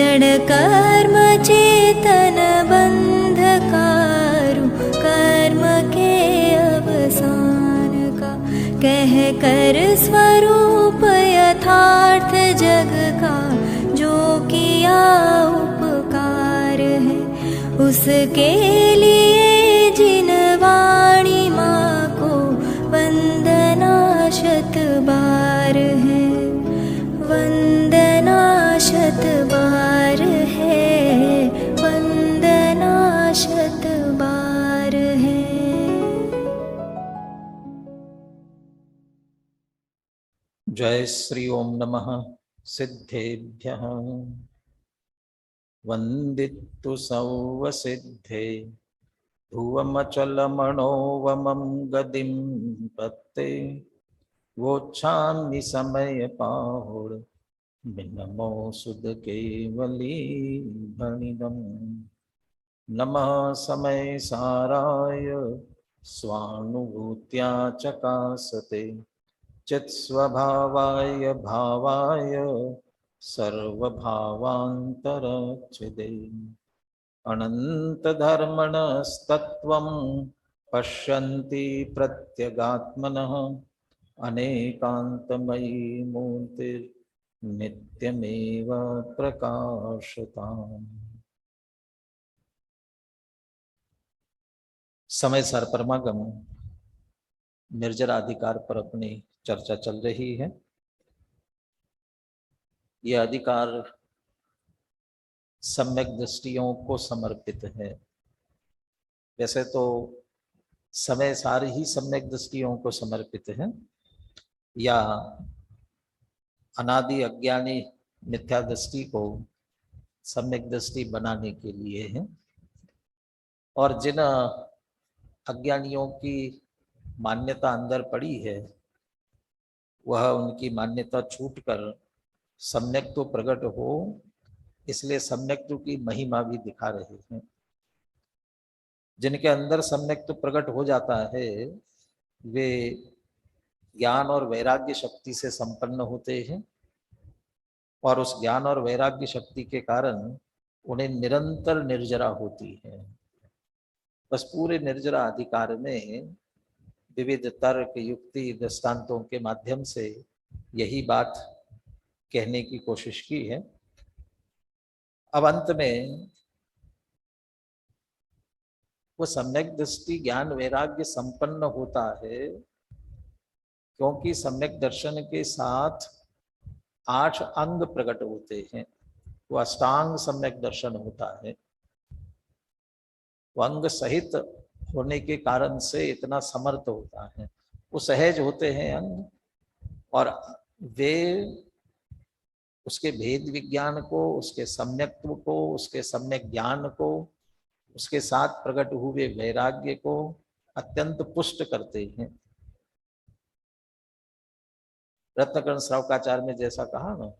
क्षण कर्म चेतन बंधकारु, कर्म के अवसान का कह कर स्वरूप यथार्थ जग का, जो किया उपकार है उसके लिए जिन वाणी माँ को वंदना शत बार है, वंदना शत बार है, वंदना शत बार है। जय श्री ओम नमः सिद्धेभ्यः वंदितु सौवसिद्धे ध्रुवमचलमणोवमं गदिं पत्ते वोच्छामि समय पाहुर बिनमो सुध केवली भणिदं नमः समय साराय स्वानुभूत्या चकासते चित्स्वभावाय भावाय सर्वभावान्तरच्छिदे अनन्तधर्मणस्तत्त्वं पश्यन्ति प्रत्यगात्मनः अनेकान्तमयी मूर्तिर्नित्यमेव प्रकाशताम्। समय सार परमागम निर्जरा अधिकार पर अपनी चर्चा चल रही है। यह अधिकार सम्यक दृष्टियों को समर्पित है। वैसे तो समय सार ही सम्यक दृष्टियों को समर्पित है, या अनादि अज्ञानी मिथ्या दृष्टि को सम्यक दृष्टि बनाने के लिए है। और जिन अज्ञानियों की मान्यता अंदर पड़ी है, वह उनकी मान्यता छूटकर सम्यक्त्व प्रकट हो, इसलिए सम्यक्त्व की महिमा भी दिखा रहे हैं। जिनके अंदर सम्यक्त्व प्रकट हो जाता है वे ज्ञान और वैराग्य शक्ति से संपन्न होते हैं, और उस ज्ञान और वैराग्य शक्ति के कारण उन्हें निरंतर निर्जरा होती है। बस पूरे निर्जरा अधिकार में विविध तर्क युक्ति दृष्टांतों के माध्यम से यही बात कहने की कोशिश की है। अब अंत में वो सम्यक दृष्टि ज्ञान वैराग्य संपन्न होता है क्योंकि सम्यक दर्शन के साथ 8 अंग प्रकट होते हैं। वो अष्टांग सम्यक दर्शन होता है। वो अंग सहित होने के कारण से इतना समर्थ होता है। वो सहज होते हैं अंग, और वे उसके भेद विज्ञान को, उसके सम्यक्त्व को, उसके सम्यक ज्ञान को, उसके साथ प्रकट हुए वैराग्य को अत्यंत पुष्ट करते हैं। रत्नकर्ण श्रवकाचार्य ने जैसा कहा ना,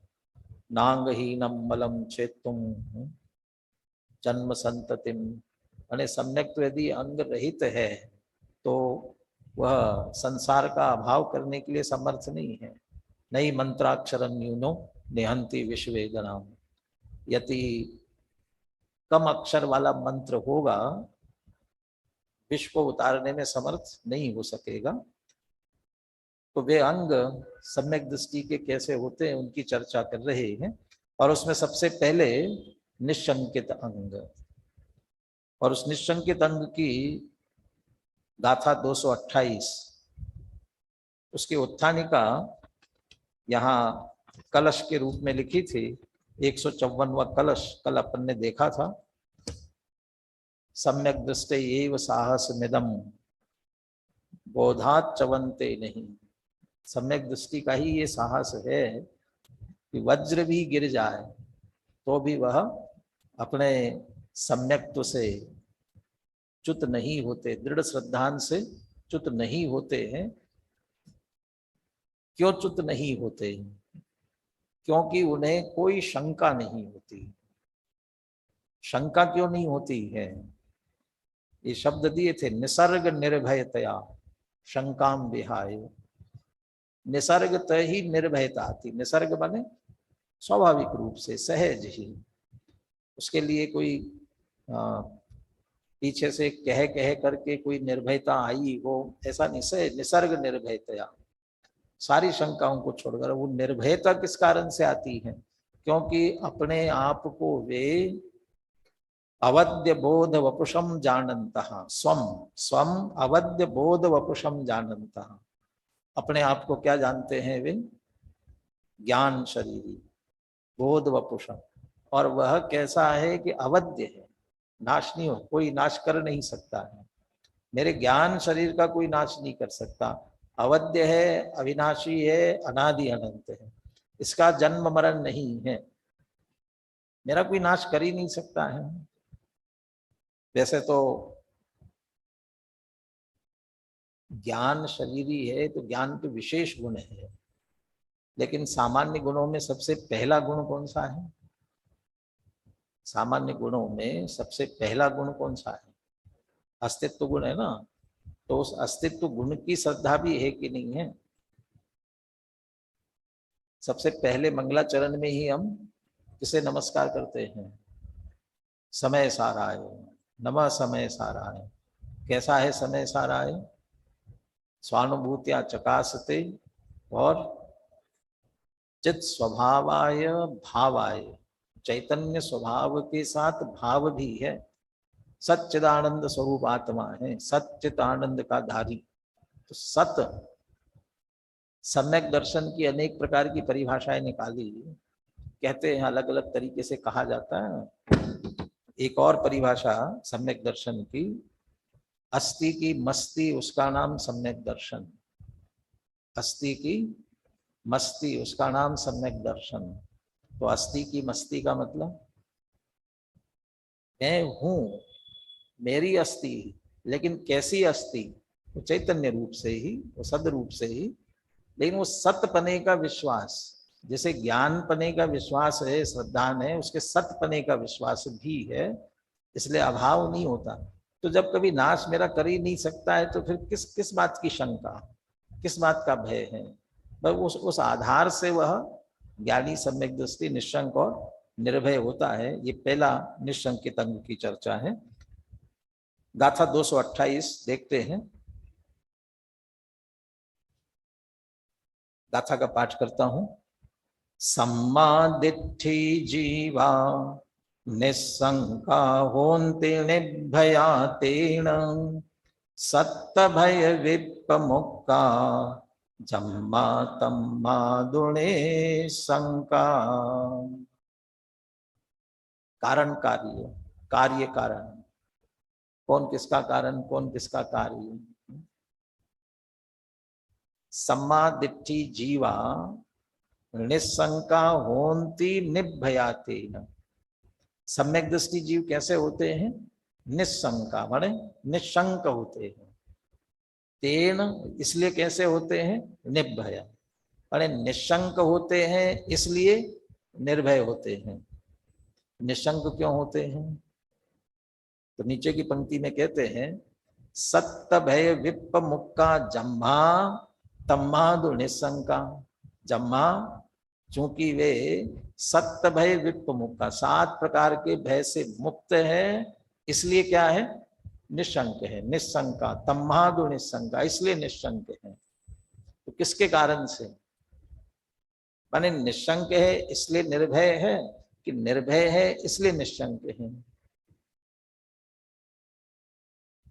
नांगहीनम मलम छेत्तुम जन्म संततिम, यानी सम्यक्त्व यदि अंग रहित है तो वह संसार का अभाव करने के लिए समर्थ नहीं है। नई मंत्राक्षरम न्यूनो निहंति विश्वेदनाम, यदि कम अक्षर वाला मंत्र होगा विश्व को उतारने में समर्थ नहीं हो सकेगा। तो वे अंग सम्यक दृष्टि के कैसे होते हैं उनकी चर्चा कर रहे हैं। और उसमें सबसे पहले निशंकित अंग, और उस निशंकित अंग की गाथा 228, उसकी उत्थानिका यहाँ कलश के रूप में लिखी थी। 154वां कलश कल अपन ने देखा था। सम्यक दृष्टि एव साहस मिदम बोधात चवंते नहीं। सम्यक दृष्टि का ही ये साहस है कि वज्र भी गिर जाए तो भी वह अपने सम्यक्त्व से च्युत नहीं होते, दृढ़ श्रद्धान से च्युत नहीं होते हैं। क्यों च्युत नहीं होते? क्योंकि उन्हें कोई शंका नहीं होती। शंका क्यों नहीं होती है? ये शब्द दिए थे, निसर्ग निर्भयतया शंकाम विहाय। निसर्गतः ही निर्भयता आती। निसर्ग बने स्वाभाविक रूप से सहज ही। उसके लिए कोई पीछे से कह कह करके कोई निर्भयता आई हो, ऐसा निसर्ग निर्भयता, सारी शंकाओं को छोड़कर वो निर्भयता किस कारण से आती है? क्योंकि अपने आप को वे अवद्य बोध वपुषम जानन्तः, स्वम स्वम अवद्य बोध वपुषम जानन्तः, अपने आप को क्या जानते हैं वे? ज्ञान शरीरी, बोध वपुषम। और वह कैसा है कि अवद्य है, नाश नहीं हो, कोई नाश कर नहीं सकता है। मेरे ज्ञान शरीर का कोई नाश नहीं कर सकता, अवद्य है, अविनाशी है, अनादि अनंत है, इसका जन्म मरण नहीं है, मेरा कोई नाश कर ही नहीं सकता है। वैसे तो ज्ञान शरीरी है तो ज्ञान के विशेष गुण है, लेकिन सामान्य गुणों में सबसे पहला गुण कौन सा है? सामान्य गुणों में सबसे पहला गुण कौन सा है? अस्तित्व गुण है ना। तो उस अस्तित्व गुण की श्रद्धा भी है कि नहीं है? सबसे पहले मंगलाचरण में ही हम किसे नमस्कार करते हैं? समय साराय, नमः समय साराय। कैसा है समय साराय? स्वानुभूत्या चकासते और चित स्वभावाय भावाय, चैतन्य स्वभाव के साथ भाव भी है, सच्चिदानंद स्वरूप आत्मा है, सच्चित आनंद का धारी। तो सत सम्यक दर्शन की अनेक प्रकार की परिभाषाएं निकाली, कहते हैं अलग अलग तरीके से कहा जाता है। एक और परिभाषा सम्यक दर्शन की, अस्थि की मस्ती उसका नाम सम्यक दर्शन, अस्थि की मस्ती उसका नाम सम्यक दर्शन। तो अस्थि की मस्ती का मतलब मैं हूं, मेरी अस्थि, लेकिन कैसी अस्थि? वो चैतन्य रूप से ही, वो सद रूप से ही, लेकिन वो सतपने का विश्वास, जैसे ज्ञान पने का विश्वास है, श्रद्धान है, उसके सतपने का विश्वास भी है, इसलिए अभाव नहीं होता। तो जब कभी नाश मेरा कर ही नहीं सकता है तो फिर किस बात की शंका, किस बात का भय है? बस उस आधार से वह ज्ञानी सम्यक दृष्टि निशंक और निर्भय होता है। ये पहला निशंकित अंग की चर्चा है। गाथा 228 देखते हैं, गाथा का पाठ करता हूं। सम्मादिट्ठी जीवा निस्संका होन्ति निर्भया तेन, सत्त भय विप्पमुक्ता जम्मा तम्मा दुणे शंका। कारण कार्य, कार्य कारण, कौन किसका कारण, कौन किसका कार्य? सम्मादिट्ठी जीवा निस्संका होन्ति निर्भयातेन। सम्यक दृष्टि जीव कैसे होते हैं? निस्संका माने निशंक होते हैं। तेन इसलिए कैसे होते हैं? निर्भया माने निशंक होते हैं, इसलिए निर्भय होते हैं। निशंक क्यों होते हैं? तो नीचे की पंक्ति में कहते हैं, सत्त भय विप्प मुक्का जम्मा तम्मादु निशंका। जम्मा चूंकि वे सत्त भय विप्प मुक्का, 7 प्रकार के भय से मुक्त है, इसलिए क्या है? निशंक है, निशंका। तम्मादु निशंका, इसलिए निशंक है। तो किसके कारण से? माने निशंक है इसलिए निर्भय है, कि निर्भय है इसलिए निशंक है?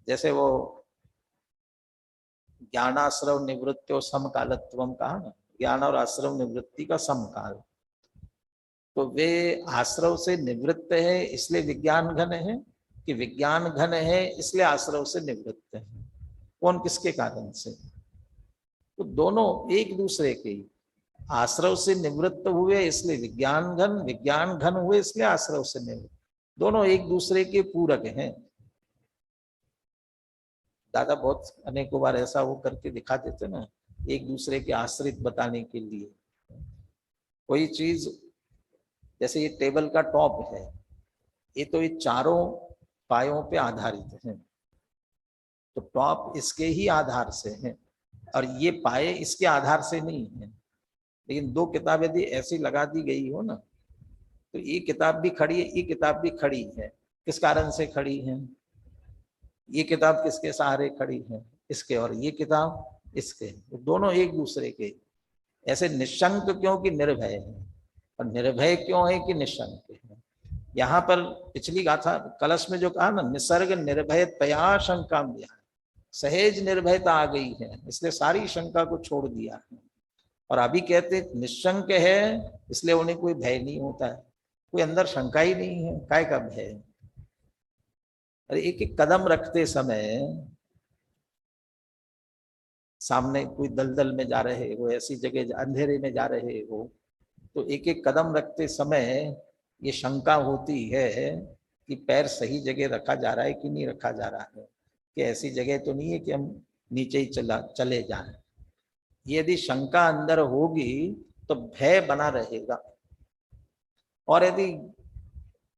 जैसे वो ज्ञानाश्रव निवृत्तो समकालत्वम कहा ना, ज्ञान और आश्रव निवृत्ति का समकाल। तो वे आश्रव से निवृत्त है इसलिए विज्ञान घन है, कि विज्ञान घन है इसलिए आश्रव से निवृत्त है? कौन किसके कारण से? तो दोनों एक दूसरे के, आश्रव से निवृत्त हुए इसलिए विज्ञान घन हुए इसलिए आश्रव से निवृत्त, दोनों एक दूसरे के पूरक हैं। दादा बहुत अनेकों बार ऐसा वो करके दिखा देते ना, एक दूसरे के आश्रित बताने के लिए। कोई चीज जैसे ये टेबल का टॉप है, ये तो ये चारों पायों पे आधारित है, तो टॉप इसके ही आधार से है और ये पाए इसके आधार से नहीं है। लेकिन 2 किताब यदि ऐसी लगा दी गई हो ना, तो ये किताब भी खड़ी है, ये किताब भी खड़ी है। किस कारण से खड़ी है? ये किताब किसके सहारे खड़ी है? इसके। और ये किताब इसके, तो दोनों एक दूसरे के। ऐसे निशंक क्यों कि निर्भय है, और निर्भय क्यों है कि निशंक है। यहाँ पर पिछली गाथा कलश में जो कहा ना, निसर्ग निर्भय तया शंका में, सहेज निर्भयता आ गई है, इसलिए सारी शंका को छोड़ दिया है। और अभी कहते निशंक है, इसलिए उन्हें कोई भय नहीं होता है, कोई अंदर शंका ही नहीं है, काय का भय। अरे एक एक कदम रखते समय सामने कोई दलदल में जा रहे हो, ऐसी जगह अंधेरे में जा रहे हो, तो एक एक कदम रखते समय ये शंका होती है कि पैर सही जगह रखा जा रहा है कि नहीं रखा जा रहा है, कि ऐसी जगह तो नहीं है कि हम नीचे ही चले जाएं। यदि शंका अंदर होगी तो भय बना रहेगा। और यदि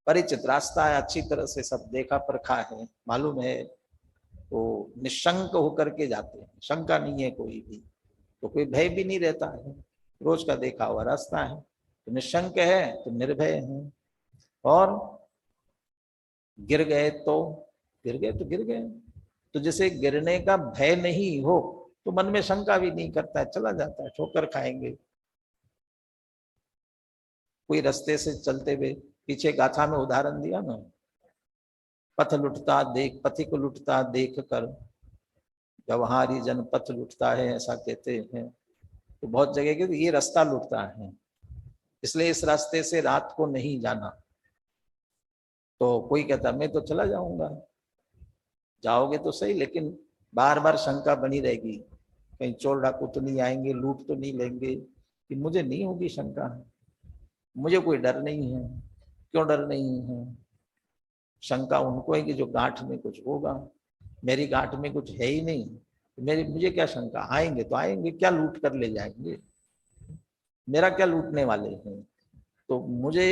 परिचित रास्ता है, अच्छी तरह से सब देखा परखा है, मालूम है, तो निशंक होकर के जाते हैं, शंका नहीं है कोई भी, तो कोई भय भी नहीं रहता है, रोज का देखा हुआ रास्ता है। तो निशंक है तो निर्भय है। और गिर गए तो गिर गए, तो जैसे गिरने का भय नहीं हो तो मन में शंका भी नहीं करता है, चला जाता है, ठोकर खाएंगे। कोई रास्ते से चलते हुए, पीछे गाथा में उदाहरण दिया ना, पथ लुटता देख, पथि को लुटता देख कर व्यवहारी जन पथ लुटता है, ऐसा कहते हैं। तो बहुत जगह के ये रास्ता लुटता है, इसलिए इस रास्ते से रात को नहीं जाना। तो कोई कहता मैं तो चला जाऊंगा, जाओगे तो सही, लेकिन बार बार शंका बनी रहेगी, कहीं चोर डाकू तो नहीं आएंगे, लूट तो नहीं लेंगे। कि मुझे नहीं होगी शंका, मुझे कोई डर नहीं है। क्यों डर नहीं है? शंका उनको है कि जो गांठ में कुछ होगा, मेरी गांठ में कुछ है ही नहीं, मुझे क्या शंका, आएंगे तो आएंगे, क्या लूट कर ले जाएंगे, मेरा क्या लूटने वाले हैं। तो मुझे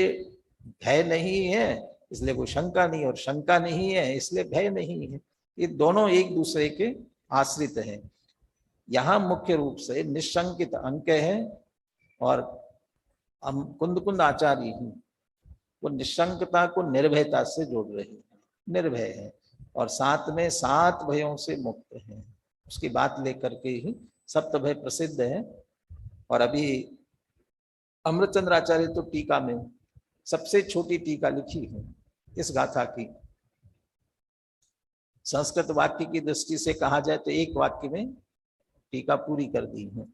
भय नहीं है इसलिए कोई शंका नहीं, और शंका नहीं है इसलिए भय नहीं है। ये दोनों एक दूसरे के आश्रित हैं। यहाँ मुख्य रूप से निशंकित अंक है, और कुंद आचार्य ही वो निशंकता को निर्भयता से जोड़ रहे हैं। निर्भय है और साथ में 7 भयों से मुक्त है, उसकी बात लेकर के ही सप्तभय प्रसिद्ध है। और अभी अमृतचंद्र आचार्य तो टीका में सबसे छोटी टीका लिखी है इस गाथा की। संस्कृत वाक्य की दृष्टि से कहा जाए तो एक वाक्य में टीका पूरी कर दी है।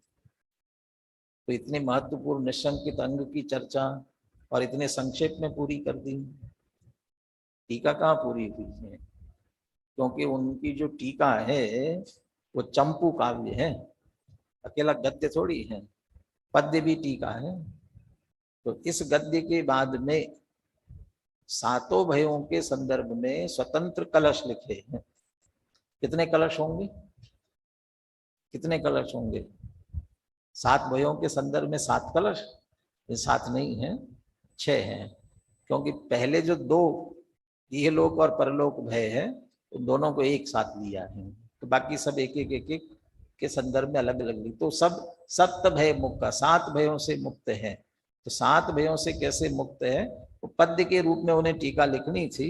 तो इतने महत्वपूर्ण निशंकित अंग की चर्चा और इतने संक्षेप में पूरी कर दी। टीका कहाँ पूरी हुई है? क्योंकि उनकी जो टीका है वो चंपू काव्य है, अकेला गद्य थोड़ी है, पद्य भी टीका है। तो इस गद्य के बाद में 7 भयों के संदर्भ में स्वतंत्र कलश लिखे हैं। कितने कलश होंगे? कितने कलश होंगे? 7 भयों के संदर्भ में 7 कलश? ये 7 नहीं है, 6 हैं। क्योंकि पहले जो 2 इहलोक और परलोक भय है तो दोनों को एक साथ लिया है, तो बाकी सब एक एक के संदर्भ में अलग अलग ली। तो सब सप्त भय मुक्त का 7 भयों से मुक्त है। तो 7 भयों से कैसे मुक्त है? तो पद्य के रूप में उन्हें टीका लिखनी थी,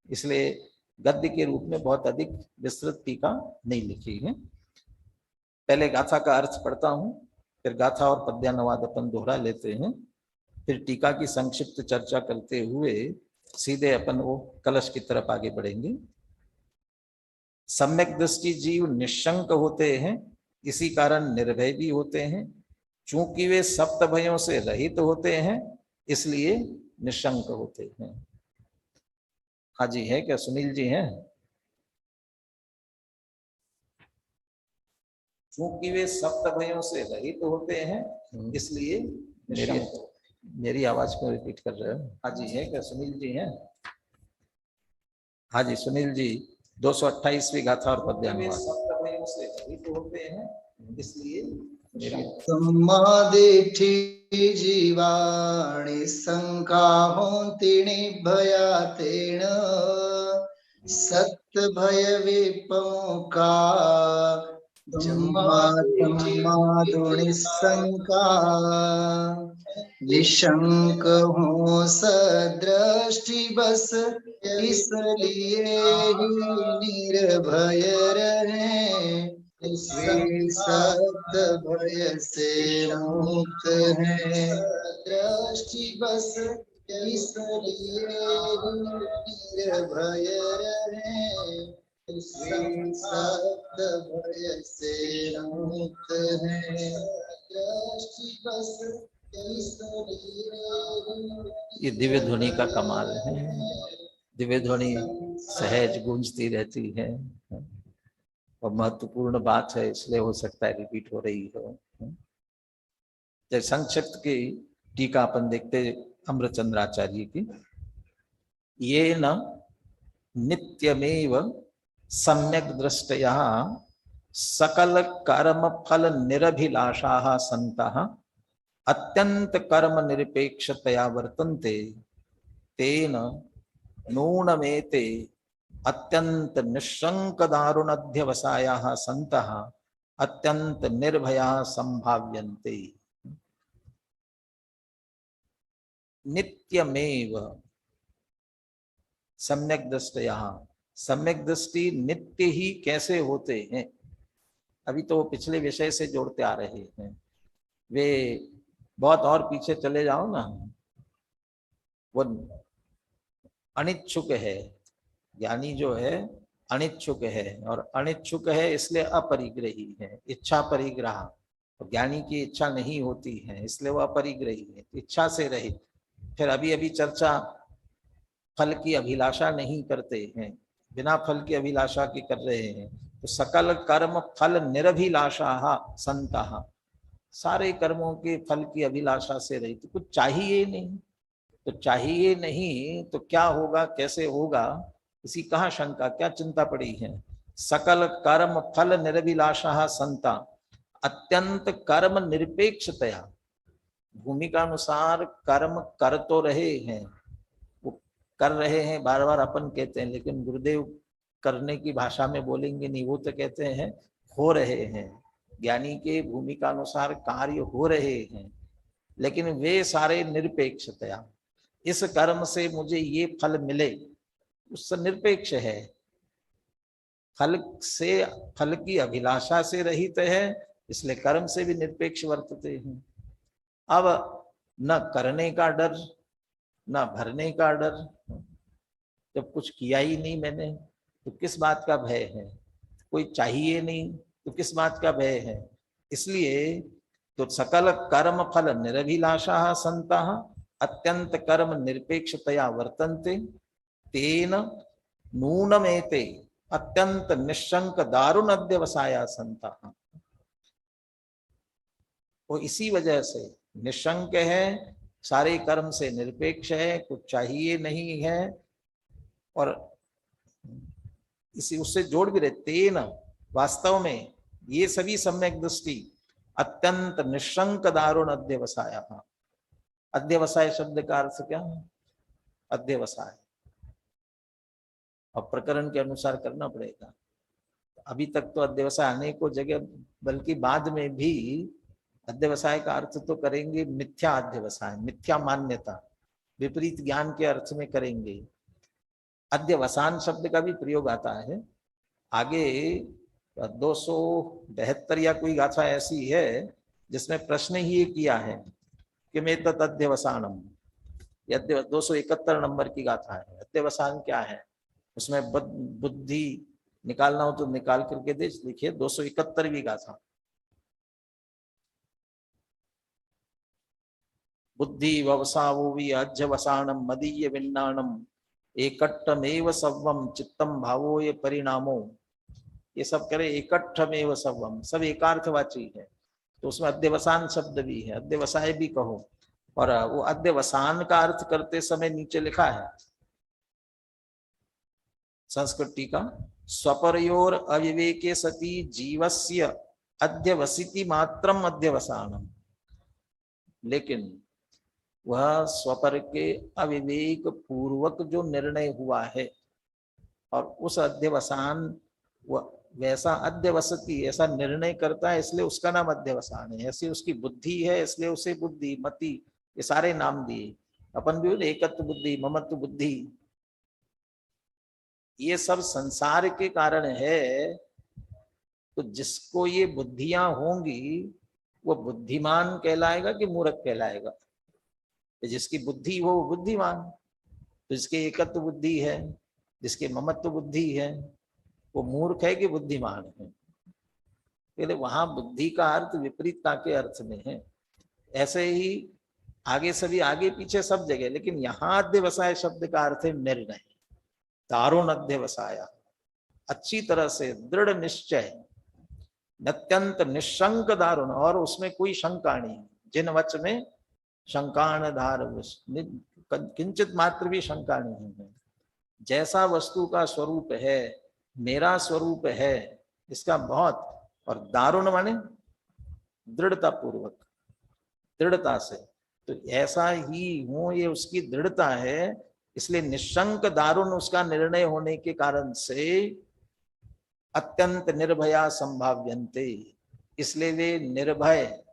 इसलिए गद्य के रूप में बहुत अधिक विस्तृत टीका नहीं लिखी है। पहले गाथा का अर्थ पढ़ता हूं, फिर गाथा और पद्यानुवाद अपन दोहरा लेते हैं, फिर टीका की संक्षिप्त चर्चा करते हुए सीधे अपन वो कलश की तरफ आगे बढ़ेंगे। सम्यक दृष्टि जीव निशंक होते हैं, इसी कारण निर्भय भी होते हैं। चूंकि वे सप्त भयों से रहित होते हैं इसलिए निशंक होते हैं। हाँ जी, है क्या? सुनील जी हैं? चूंकि वे सप्त भयों से रहित होते हैं इसलिए मेरी आवाज को रिपीट कर रहे हो? हाँ जी, है क्या? सुनील जी हैं? हाँ जी, सुनील जी 228वीं गाथा और पद्यानुवाद। सप्त भयों से रहित होते हैं इसलिए सम्मादिठी जीवाणि शंका होन्ति निर्भयातेन सत्य भय विपमुखा जन्मादुनि शंका निशंक हूँ सदृष्टि बस, इसलिए ही निर्भय रहे। वे सप्त भय से मुक्त हैं। दृष्टि बस, इसलिए ही निर्भय रहे। वे सप्त भय से मुक्त हैं। दृष्टि बस, ये दिव्य ध्वनि का कमाल है। दिव्य ध्वनि सहज गूंजती रहती है और महत्वपूर्ण बात है, इसलिए हो सकता है रिपीट हो रही हो। जैसे संक्षिप्त की टीका अपन देखते अमृतचंद्राचार्य की, ये न नित्यमेव सम्यक दृष्टया सकल कर्म फल निरभिलाषाः सन्तः अत्यंत कर्म निरपेक्षतया वर्तन्ते, तेन नूनमेते अत्यंत निःशंक दारुणध्यवसायाः सन्तः अत्यंत निर्भया संभाव्यन्ते। नित्यमेव सम्यक दृष्टया, सम्यक दृष्टि नित्य ही कैसे होते हैं, अभी तो वो पिछले विषय से जोड़ते आ रहे हैं। वे बहुत और पीछे चले जाओ ना, वो अनिच्छुक है, ज्ञानी जो है अनिच्छुक है, और अनिच्छुक है इसलिए अपरिग्रही है, इच्छा परिग्रह। तो ज्ञानी की इच्छा नहीं होती है इसलिए वो अपरिग्रही है, इच्छा से रहित। फिर अभी अभी चर्चा फल की अभिलाषा नहीं करते हैं, बिना फल की अभिलाषा की कर रहे हैं। तो सकल कर्म फल निरभिलाषा संतः, सारे कर्मों के फल की अभिलाषा से रहित, तो कुछ चाहिए नहीं। तो चाहिए नहीं तो क्या होगा, कैसे होगा, इसी कहाँ शंका, क्या चिंता पड़ी है। सकल कर्म फल निरभिलाषा संता अत्यंत कर्म निरपेक्षतया, भूमिका अनुसार कर्म कर तो रहे हैं, वो कर रहे हैं, बार बार अपन कहते हैं, लेकिन गुरुदेव करने की भाषा में बोलेंगे नहीं, वो तो कहते हैं हो रहे हैं। ज्ञानी के भूमिका अनुसार कार्य हो रहे हैं, लेकिन वे सारे निरपेक्षतया, इस कर्म से मुझे ये फल मिले, उससे निरपेक्ष है, फल से, फल की अभिलाषा से रहित है, इसलिए कर्म से भी निरपेक्ष वर्तते हैं। अब न करने का डर न भरने का डर, जब कुछ किया ही नहीं मैंने तो किस बात का भय है, कोई चाहिए नहीं तो किस बात का भय है। इसलिए तो सकल कर्म फल निरभिलाषा संतः अत्यंत कर्म निरपेक्षतया वर्तन्ते, तेन नूनमेते अत्यंत निःशंक दारुण अध्यवसाया संतः। वो इसी वजह से निःशंक है, सारे कर्म से निरपेक्ष है, कुछ चाहिए नहीं है, और इसी उससे जोड़ भी रहे, तेन, वास्तव में ये सभी सम्यक दृष्टि अत्यंत निःशंक दारुण अध्यवसाय। अध्यवसाय शब्द का अर्थ क्या है, अध्यवसाय, और प्रकरण के अनुसार करना पड़ेगा। अभी तक तो अध्यवसाय अनेकों जगह, बल्कि बाद में भी अध्यवसाय का अर्थ तो करेंगे मिथ्या अध्यवसाय, मिथ्या मान्यता, विपरीत ज्ञान के अर्थ में करेंगे। अध्यवसान शब्द का भी प्रयोग आता है आगे, 272 या कोई गाथा ऐसी है जिसमें प्रश्न ही ये किया है कि मैं तद्यवसानम, 271 नंबर की गाथा है। अध्यवसान क्या है, उसमें बुद्धि निकालना हो तो निकाल करके दे, लिखिए 271वीं गाथा। बुद्धि ववसावोवि अध्यवसानम मदीय विन्नाणम एकट्ठमेव सव्वम चित्तम भावोय परिणामो। ये सब करे एकट्ठमेव सव्वम, सब एकार्थवाची है, तो उसमें अध्यवसान शब्द भी है, अध्यवसाय भी कहो। और वो अध्यवसान का अर्थ करते समय नीचे लिखा है संस्कृत टीका, स्वपरयोर अविवेके सति जीवस्य अध्यवसिति मात्रम अध्यवसानम। लेकिन वह स्वपर के अविवेक पूर्वक जो निर्णय हुआ है, और उस अध्यवसान, वह वैसा अध्यवसति, ऐसा निर्णय करता है, इसलिए उसका नाम अध्यवसान है। ऐसी उसकी बुद्धि है, इसलिए उसे बुद्धि मति ये सारे नाम दिए। अपन भी बोले एकत्व बुद्धि, ममत्व बुद्धि, ये सब संसार के कारण है। तो जिसको ये बुद्धियां होंगी वो बुद्धिमान कहलाएगा कि मूर्ख कहलाएगा? तो जिसकी बुद्धि हो वो बुद्धिमान, तो जिसके एकत्व बुद्धि है, जिसके ममत्व बुद्धि है, वो मूर्ख है कि बुद्धिमान है? पहले वहां बुद्धि का अर्थ विपरीतता के अर्थ में है। ऐसे ही आगे सभी आगे पीछे सब जगह, लेकिन यहाँ अध्यवसाय शब्द का अर्थ है निर्णय, दारुण अध्यवसाया, अच्छी तरह से दृढ़ निश्चय, अत्यंत निशंक दारुण, और उसमें कोई शंका नहीं। जिन वच में शंकान धार किंचित मात्र भी शंका नहीं है। जैसा वस्तु का स्वरूप है, मेरा स्वरूप है, इसका बहुत, और दारुण माने दृढ़ता पूर्वक, दृढ़ता से, तो ऐसा ही हूं, ये उसकी दृढ़ता है। इसलिए निशंक दारुण उसका निर्णय होने के कारण से अत्यंत निर्भया संभाव्यन्ते, इसलिए वे निर्भय,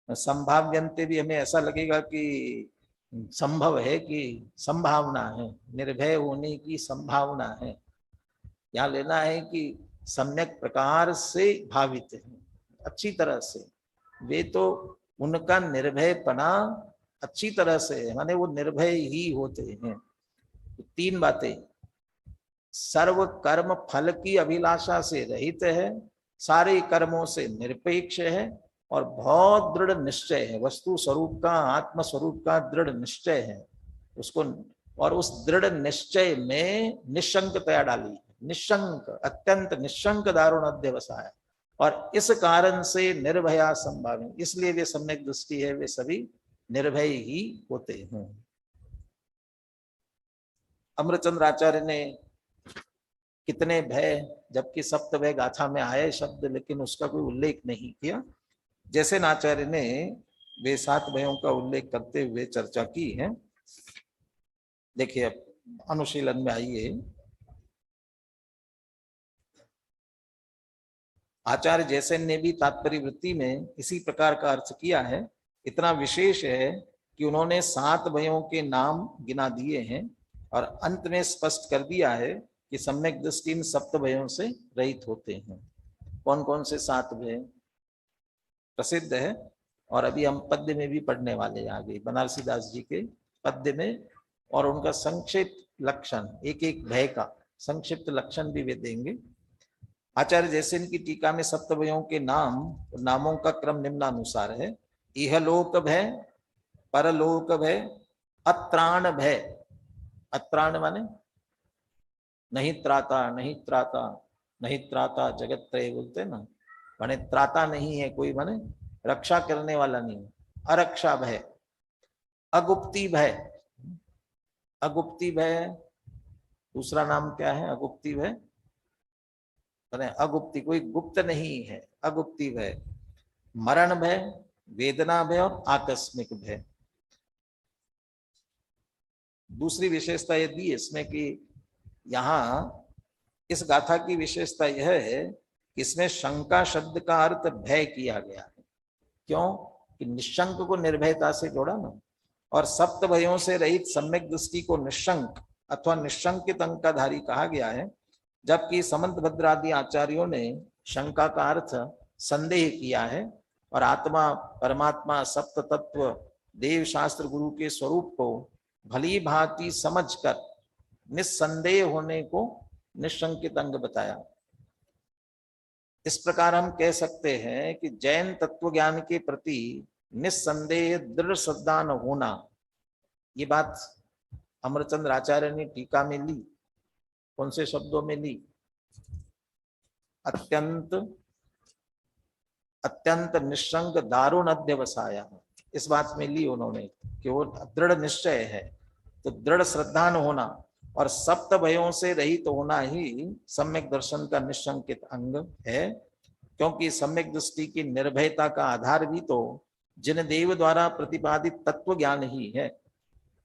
संभाव्यन्ते भी हमें ऐसा लगेगा कि संभव है कि संभावना है, निर्भय होने की संभावना है। यहाँ लेना है कि सम्यक प्रकार से भावित है, अच्छी तरह से। वे तो उनका निर्भयपना अच्छी तरह से, माने वो निर्भय ही होते हैं। तो तीन बातें, सर्व कर्म फल की अभिलाषा से रहित है, सारे कर्मों से निरपेक्ष है, और बहुत दृढ़ निश्चय है, वस्तु स्वरूप का, आत्म स्वरूप का दृढ़ निश्चय है उसको। और उस दृढ़ निश्चय में निशंकतया डाली, निशंक, अत्यंत निशंक दारुण अध्यवसाय, और इस कारण से निर्भया संभावी, इसलिए वे सम्यक दृष्टि है, वे सभी निर्भय ही होते हैं। अमृतचंद्र आचार्य ने कितने भय, जबकि सप्तभय गाथा में आए शब्द, लेकिन उसका कोई उल्लेख नहीं किया। जैसे आचार्य ने वे 7 भयों का उल्लेख करते हुए चर्चा की है। देखिए अब अनुशीलन में आइए। आचार्य जैसे ने भी तात्पर्य वृत्ति में इसी प्रकार का अर्थ किया है। इतना विशेष है कि उन्होंने 7 भयों के नाम गिना दिए हैं और अंत में स्पष्ट कर दिया है कि सम्यक दृष्टि इन सप्त भयों से रहित होते हैं। कौन कौन से 7 भय प्रसिद्ध है, और अभी हम पद्य में भी पढ़ने वाले हैं आगे, बनारसी दास जी के पद्य में, और उनका संक्षिप्त लक्षण, एक एक भय का संक्षिप्त लक्षण भी वे देंगे। आचार्य जैसे इनकी टीका में सप्त भयों के नामों का क्रम निम्नानुसार है। इहलोक भय, परलोक भय, अत्राण भय। अत्राण माने नहीं त्राता, नहीं त्राता, नहीं त्राता जगत त्रय बोलते ना, माने त्राता नहीं है कोई, माने रक्षा करने वाला नहीं। अरक्षा भय, अगुप्ती भय। अगुप्ती भय दूसरा नाम क्या है? अगुप्ती भय, माने अगुप्ती, कोई गुप्त नहीं है, अगुप्ती भय। मरण भय, वेदना भय और आकस्मिक भय। दूसरी विशेषता ये दी इसमें कि यहाँ इस गाथा की विशेषता यह है कि इसमें शंका शब्द का अर्थ भय किया गया है। क्यों? कि निशंक को निर्भयता से जोड़ा ना, और सप्त भयों से रहित सम्यक दृष्टि को निशंक अथवा निशंकित अंकाधारी कहा गया है, जबकि समंत भद्र आदि आचार्यों ने शंका का अर्थ संदेह किया है, और आत्मा, परमात्मा, सप्त तत्व, देव शास्त्र, गुरु के स्वरूप को भली भांति समझकर निस्संदेह होने को निशंकित अंग बताया। इस प्रकार हम कह सकते हैं कि जैन तत्व ज्ञान के प्रति निस्संदेह दृढ़ श्रद्धा न होना, ये बात अमरचंद्र आचार्य ने टीका में ली। कौन से शब्दों में ली? अत्यंत अत्यंत निशंक दारुण अध्यवसाया, इस बात में ली उन्होंने कि वो दृढ़ निश्चय है, तो दृढ़ श्रद्धा न होना और सप्त भयों से रहित तो होना ही सम्यक दर्शन का निशंकित अंग है। क्योंकि सम्यक दृष्टि की निर्भयता का आधार भी तो जिन देव द्वारा प्रतिपादित तत्व ज्ञान ही है,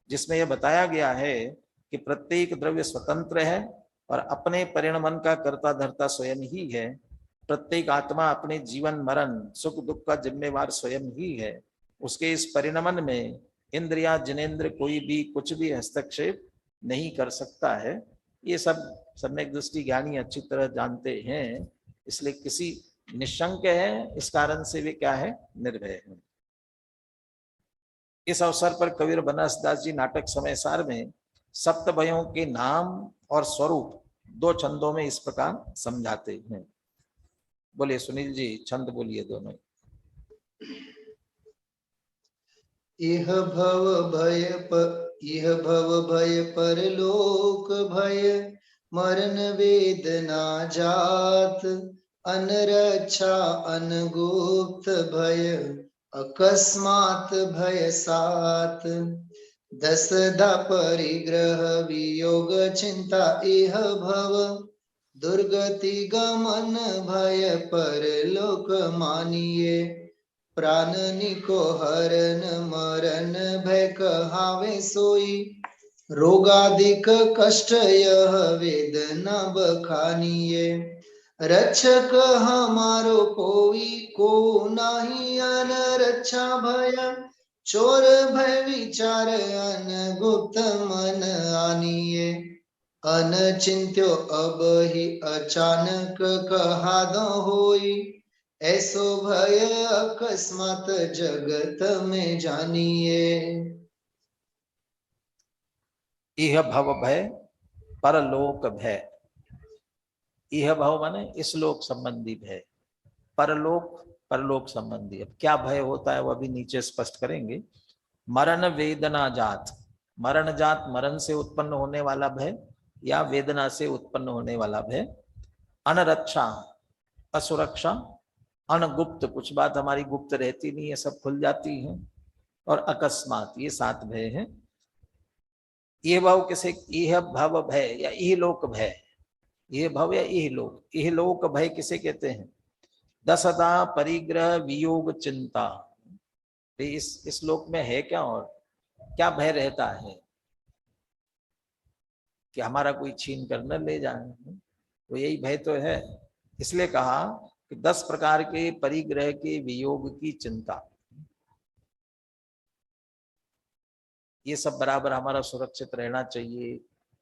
जिसमें यह बताया गया है कि प्रत्येक द्रव्य स्वतंत्र है और अपने परिणमन का कर्ता धर्ता स्वयं ही है। प्रत्येक आत्मा अपने जीवन मरण सुख दुख का जिम्मेवार स्वयं ही है। उसके इस परिणमन में इंद्रिया जिनेन्द्र कोई भी कुछ भी हस्तक्षेप नहीं कर सकता है। ये सब सम्यक दृष्टि ज्ञानी अच्छी तरह जानते हैं, इसलिए किसी निशंक है, इस कारण से वे क्या है, निर्भय है। इस अवसर पर कबीर बनासदास जी नाटक समय सार में सप्त भयों के नाम और स्वरूप 2 छंदों में इस प्रकार समझाते हैं। बोलिए सुनील जी, छंद बोलिए दोनों। इह भव भय परलोक भय, मरण वेदना जात, अनरक्षा अनगुप्त भय, अकस्मात भय सात। दसधा परिग्रह वियोग चिंता इह भव, दुर्गति गमन भय परलोक मानिए। प्राणनी को हरण मरण भय कहावे सोई, रोगादिक कष्ट यह वेदना बखानिए। रक्षक हमारो कोई को नाही, अनरक्षा भय चोर भय विचार, अनगुप्त मन आनिए। अनचिंत्यो अब ही अचानक कहा दो होई, ऐसो भय अकस्मात जगत में जानिए। इह भव भय परलोक भय। इह भव माने इस लोक संबंधी भय, परलोक परलोक संबंधी। अब क्या भय होता है वो अभी नीचे स्पष्ट करेंगे। मरण वेदना जात, मरण जात मरण से उत्पन्न होने वाला भय या वेदना से उत्पन्न होने वाला भय। अनरक्षा असुरक्षा, अनगुप्त कुछ बात हमारी गुप्त रहती नहीं है, सब खुल जाती है। और अकस्मात, ये 7 भय हैं। ये भव किसे, यह भव भय या इह लोक भय, ये भव या इह लोक, इह लोक भय किसे कहते हैं। दसदा परिग्रह वियोग चिंता, इस लोक में है क्या और क्या भय रहता है कि हमारा कोई छीन कर न ले जाए, तो यही भय तो है। इसलिए कहा कि 10 प्रकार के परिग्रह के वियोग की चिंता, ये सब बराबर हमारा सुरक्षित रहना चाहिए,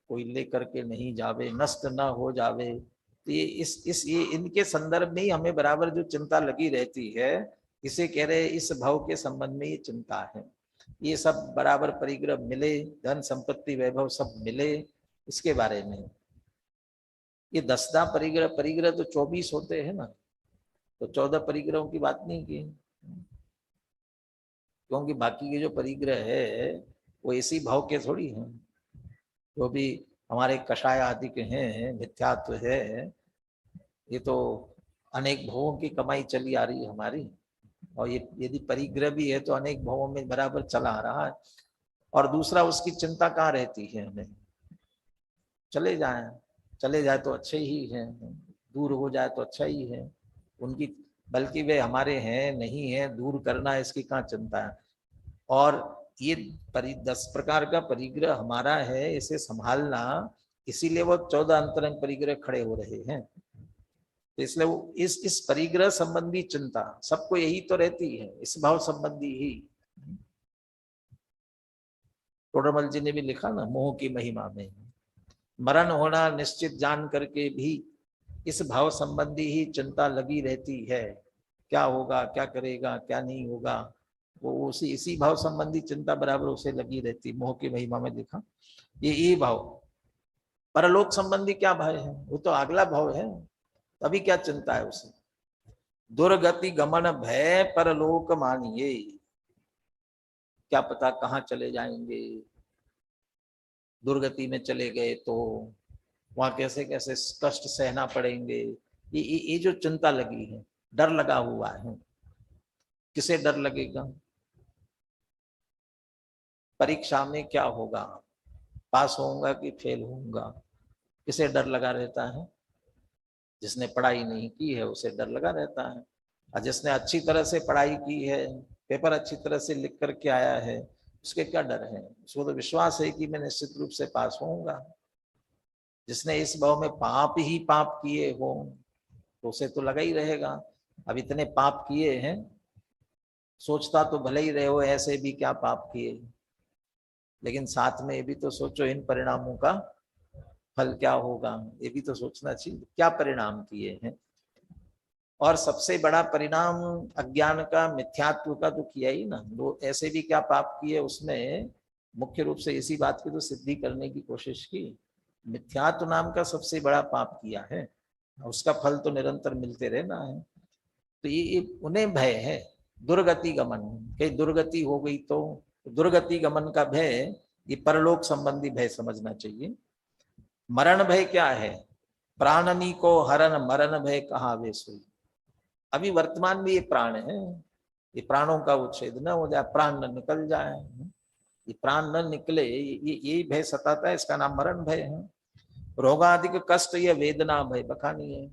कोई लेकर के नहीं जावे, नष्ट ना हो जावे। तो ये इनके संदर्भ में ही हमें बराबर जो चिंता लगी रहती है, इसे कह रहे इस भाव के संबंध में ये चिंता है। ये सब बराबर परिग्रह मिले, धन संपत्ति वैभव सब मिले, इसके बारे में। ये 10 परिग्रह, परिग्रह तो 24 होते हैं ना, तो 14 परिग्रहों की बात नहीं की, क्योंकि बाकी के जो परिग्रह है वो इसी भाव के थोड़ी हैं। जो भी हमारे कषाय आदि के हैं, मिथ्यात्व है, ये तो अनेक भावों की कमाई चली आ रही है हमारी। और ये यदि परिग्रह भी है तो अनेक भावों में बराबर चला आ रहा है। और दूसरा, उसकी चिंता कहाँ रहती है हमें, चले जाए तो अच्छे ही है, दूर हो जाए तो अच्छा ही है उनकी, बल्कि वे हमारे हैं नहीं है, दूर करना इसकी कहाँ चिंता है। और ये 10 प्रकार का परिग्रह हमारा है, इसे संभालना, इसीलिए वो 14 अंतरंग परिग्रह खड़े हो रहे हैं। तो इसलिए वो इस परिग्रह संबंधी चिंता सबको यही तो रहती है, इस भाव संबंधी ही। टोडरमल जी ने भी लिखा ना मोह की महिमा में, मरण होना निश्चित जान करके भी इस भाव संबंधी ही चिंता लगी रहती है। क्या होगा, क्या करेगा, क्या नहीं होगा, वो इसी भाव संबंधी चिंता बराबर उसे लगी रहती। मोह की महिमा में लिखा ये भाव। परलोक संबंधी क्या भय है, वो तो अगला भाव है, अभी क्या चिंता है उसे। दुर्गति गमन भय परलोक मानिए, क्या पता कहाँ चले जाएंगे, दुर्गति में चले गए तो वहां कैसे कैसे कष्ट सहना पड़ेंगे। ये जो चिंता लगी है, डर लगा हुआ है। किसे डर लगेगा, परीक्षा में क्या होगा, पास होऊंगा कि फेल होऊंगा, किसे डर लगा रहता है। जिसने पढ़ाई नहीं की है उसे डर लगा रहता है, और जिसने अच्छी तरह से पढ़ाई की है, पेपर अच्छी तरह से लिख करके आया है, उसके क्या डर है, उसको तो विश्वास है कि मैं निश्चित रूप से पास होऊंगा। जिसने इस भाव में पाप ही पाप किए हो तो उसे तो लगा ही रहेगा। अब इतने पाप किए हैं सोचता तो भले ही रहे हो ऐसे भी क्या पाप किए, लेकिन साथ में ये भी तो सोचो इन परिणामों का फल क्या होगा, ये भी तो सोचना चाहिए क्या परिणाम किए हैं। और सबसे बड़ा परिणाम अज्ञान का, मिथ्यात्व का तो किया ही ना। वो ऐसे भी क्या पाप किए, उसमें मुख्य रूप से इसी बात की तो सिद्धि करने की कोशिश की। मिथ्यात्व नाम का सबसे बड़ा पाप किया है, उसका फल तो निरंतर मिलते रहना है। तो ये उन्हें भय है दुर्गति गमन, कहीं दुर्गति हो गई तो दुर्गति गमन का भय, ये परलोक संबंधी भय समझना चाहिए। मरण भय क्या है? प्राणनी को हरण मरण भय कहा वे सोई। अभी वर्तमान में ये प्राण है, ये प्राणों का उच्छेद न हो जाए, प्राण न निकल जाए, ये प्राण न निकले, ये भय सताता है, इसका नाम मरण भय है। रोगाधिक कष्ट, ये वेदना भय बखानी है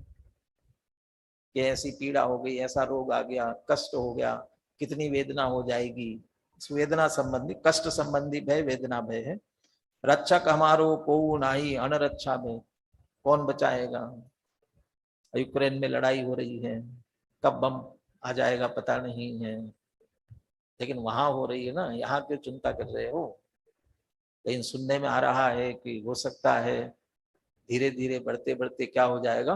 कि ऐसी पीड़ा हो गई, ऐसा रोग आ गया, कष्ट हो गया, कितनी वेदना हो जाएगी, इस वेदना संबंधी कष्ट संबंधी भय वेदना भय है। रक्षक हमारो को नाही अनरक्षा भय, कौन बचाएगा? यूक्रेन में लड़ाई हो रही है, कब बम आ जाएगा पता नहीं है, लेकिन वहां हो रही है ना, यहाँ क्यों चिंता कर रहे हो? लेकिन सुनने में आ रहा है कि हो सकता है धीरे धीरे बढ़ते बढ़ते क्या हो जाएगा,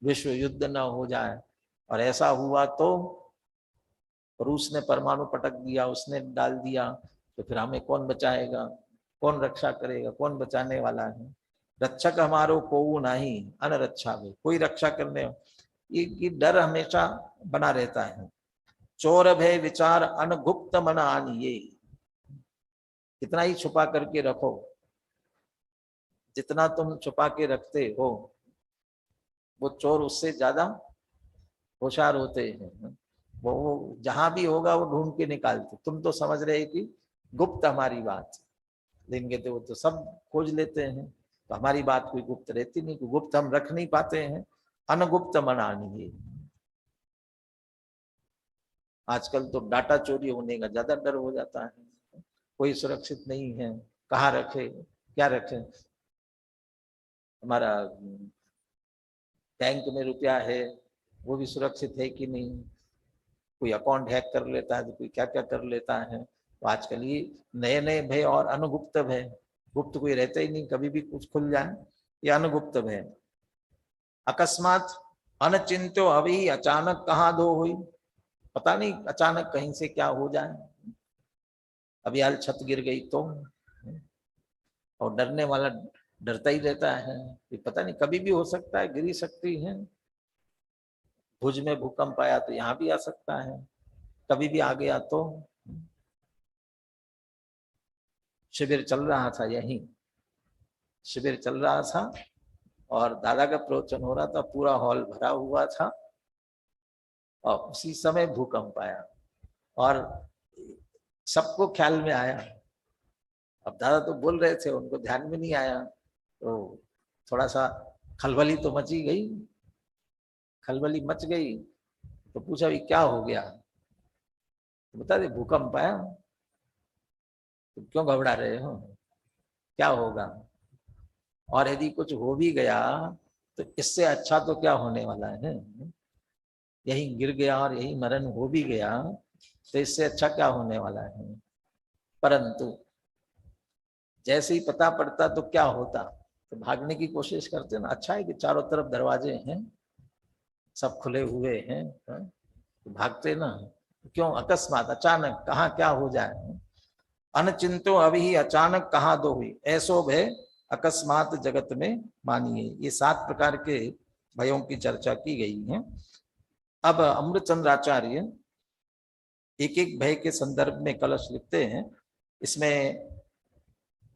विश्व युद्ध न हो जाए, और ऐसा हुआ तो रूस ने परमाणु पटक दिया, उसने डाल दिया, तो फिर हमें कौन बचाएगा, कौन रक्षा करेगा, कौन बचाने वाला है? रक्षक हमारो को नाही अनरक्षा में, कोई रक्षा करने, ये डर हमेशा बना रहता है। चोर भय विचार अनगुप्त मन आनिये, कितना ही छुपा करके रखो, जितना तुम छुपा के रखते हो वो चोर उससे ज्यादा होशियार होते हैं। वो जहां भी होगा वो ढूंढ के निकालते। तुम तो समझ रहे कि गुप्त हमारी बात, लेकिन कहते वो तो सब खोज लेते हैं, तो हमारी बात कोई गुप्त रहती नहीं, कोई गुप्त हम रख नहीं पाते हैं। अनगुप्त मनानी, आजकल तो डाटा चोरी होने का ज्यादा डर हो जाता है, कोई सुरक्षित नहीं है, कहाँ रखे क्या रखे। हमारा बैंक में रुपया है वो भी सुरक्षित है कि नहीं, कोई अकाउंट हैक कर लेता है तो कोई क्या क्या कर लेता है। तो आजकल ये नए नए भय और अनुगुप्त भय, गुप्त कोई रहता ही नहीं, कभी भी कुछ खुल जाए, ये अनुगुप्त भय। अकस्मात अनचिंत्यो अभी अचानक कहाँ दो हुई, पता नहीं अचानक कहीं से क्या हो जाए, अभी हाल छत गिर गई तो, और डरने वाला डरता ही रहता है कि पता नहीं कभी भी हो सकता है, गिर ही सकती है। भुज में भूकंप आया तो यहाँ भी आ सकता है, कभी भी आ गया तो। शिविर चल रहा था, यही शिविर चल रहा था और दादा का प्रवचन हो रहा था, पूरा हॉल भरा हुआ था और उसी समय भूकंप आया और सबको ख्याल में आया। अब दादा तो बोल रहे थे, उनको ध्यान में नहीं आया, तो थोड़ा सा खलबली तो मची गई, खलबली मच गई। तो पूछा भी क्या हो गया, तो बता दे भूकंप आया। तो क्यों घबरा रहे हो, क्या होगा? और यदि कुछ हो भी गया तो इससे अच्छा तो क्या होने वाला है, यही गिर गया और यही मरण हो भी गया तो इससे अच्छा क्या होने वाला है। परंतु जैसे ही पता पड़ता तो क्या होता, तो भागने की कोशिश करते ना। अच्छा है कि चारों तरफ दरवाजे हैं, सब खुले हुए हैं, तो भागते ना। क्यों? अकस्मात अचानक कहाँ क्या हो जाए। अनचिंतो अभी ही अचानक कहाँ दो हुई, ऐसो भय अकस्मात जगत में मानिए। ये 7 प्रकार के भयों की चर्चा की गई है। अब अमृतचंद्राचार्य एक एक भय के संदर्भ में कलश लिखते हैं। इसमें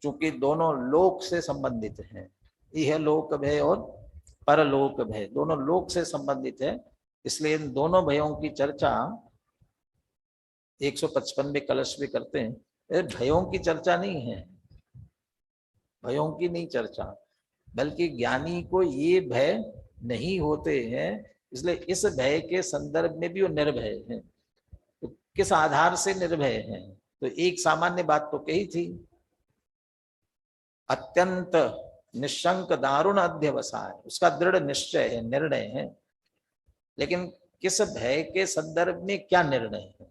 चूंकि दोनों लोक से संबंधित हैं, यह लोक भय और परलोक भय दोनों लोक से संबंधित है, इसलिए इन दोनों भयों की चर्चा 155वें कलश में करते हैं। भयों की चर्चा नहीं है, भयों की नहीं चर्चा, बल्कि ज्ञानी को ये भय नहीं होते हैं, इसलिए इस भय के संदर्भ में भी वो निर्भय है। तो किस आधार से निर्भय है? तो एक सामान्य बात तो कही थी, अत्यंत निशंक दारुण अध्यवसाय, उसका दृढ़ निश्चय है, निर्णय है। लेकिन किस भय के संदर्भ में क्या निर्णय है?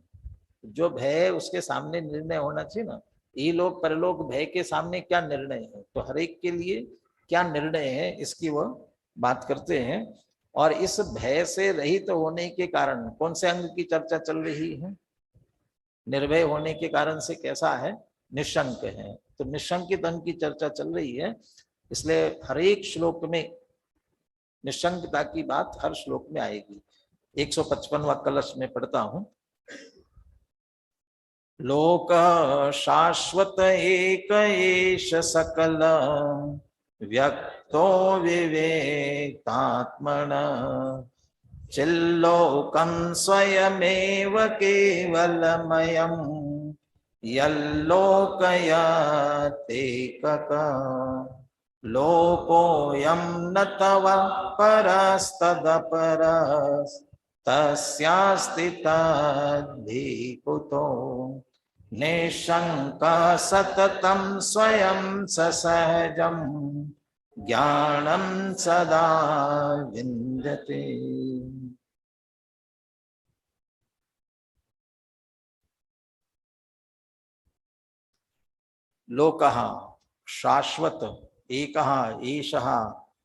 जो भय है उसके सामने निर्णय होना चाहिए ना। इलोक परलोक भय के सामने क्या निर्णय है, तो हर एक के लिए क्या निर्णय है इसकी वह बात करते हैं। और इस भय से रहित होने के कारण कौन से अंग की चर्चा चल रही है? निर्भय होने के कारण से कैसा है? निशंक है। तो निशंकित अंग की चर्चा चल रही है, इसलिए हर एक श्लोक में निशंकता की बात हर श्लोक में आएगी। 155वां कलश में पढ़ता हूं। लोक शाश्वत एक एष सकल व्यक्तो विवेकात्मन चिल्लोकं स्वयमेव केवलमयं यल्लोकयतेकक लोकोऽयं न तव परस्तदपरस्तस्यास्ति तद्धिकुतो निशंक सततं स्वयं ससहजं ज्ञानं सदा विन्दते। लोकः शाश्वत एकः एषः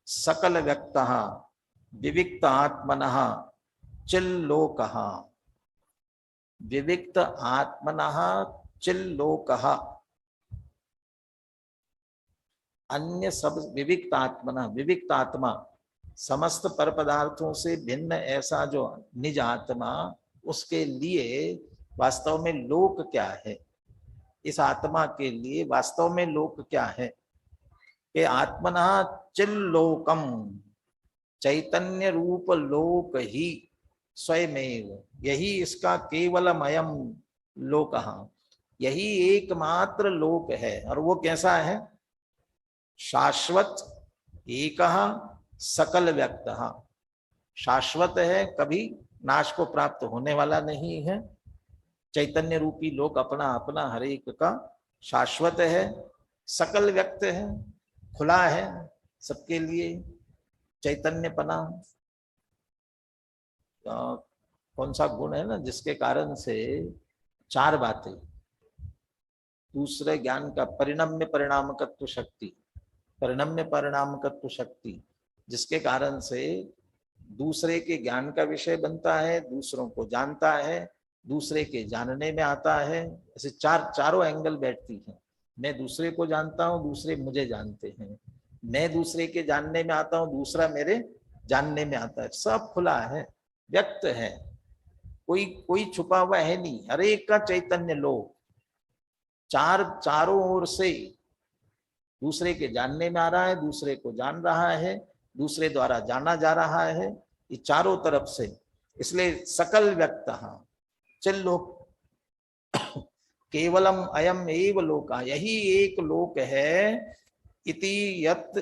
सकल व्यक्तः विविक्त आत्मनः चिल्लोकः। विविक्त आत्मनः चिल्लोकः, अन्य सब विविक्त आत्मनः, विविक्त आत्मा समस्त पर पदार्थों से भिन्न ऐसा जो निज आत्मा, उसके लिए वास्तव में लोक क्या है? इस आत्मा के लिए वास्तव में लोक क्या है? कि आत्मना चिल्लोकम, चैतन्य रूप लोक ही स्वयमेव, यही इसका केवलमयम लोकः, यही एकमात्र लोक है। और वो कैसा है? शाश्वत एकः सकल व्यक्तः, शाश्वत है, कभी नाश को प्राप्त होने वाला नहीं है। चैतन्य रूपी लोक अपना अपना हर एक का शाश्वत है, सकल व्यक्त है, खुला है सबके लिए चैतन्यपना। कौन सा गुण है ना जिसके कारण से चार बातें, दूसरे ज्ञान का परिणम्य परिणामकत्व शक्ति, परिणम्य परिणामकत्व शक्ति, जिसके कारण से दूसरे के ज्ञान का विषय बनता है, दूसरों को जानता है, दूसरे के जानने में आता है। ऐसे चारों एंगल बैठती हैं। मैं दूसरे को जानता हूँ, दूसरे मुझे जानते हैं, मैं दूसरे के जानने में आता हूँ, दूसरा मेरे जानने में आता है। सब खुला है, व्यक्त है, कोई छुपा हुआ है नहीं। हर एक का चैतन्य लोक चारों ओर से दूसरे के जानने में आ रहा है, दूसरे को जान रहा है, दूसरे द्वारा जाना जा रहा है, ये चारों तरफ से। इसलिए सकल व्यक्तः चिल्लोक केवलम अयम एव लोका, यही एक लोक है। इति यत्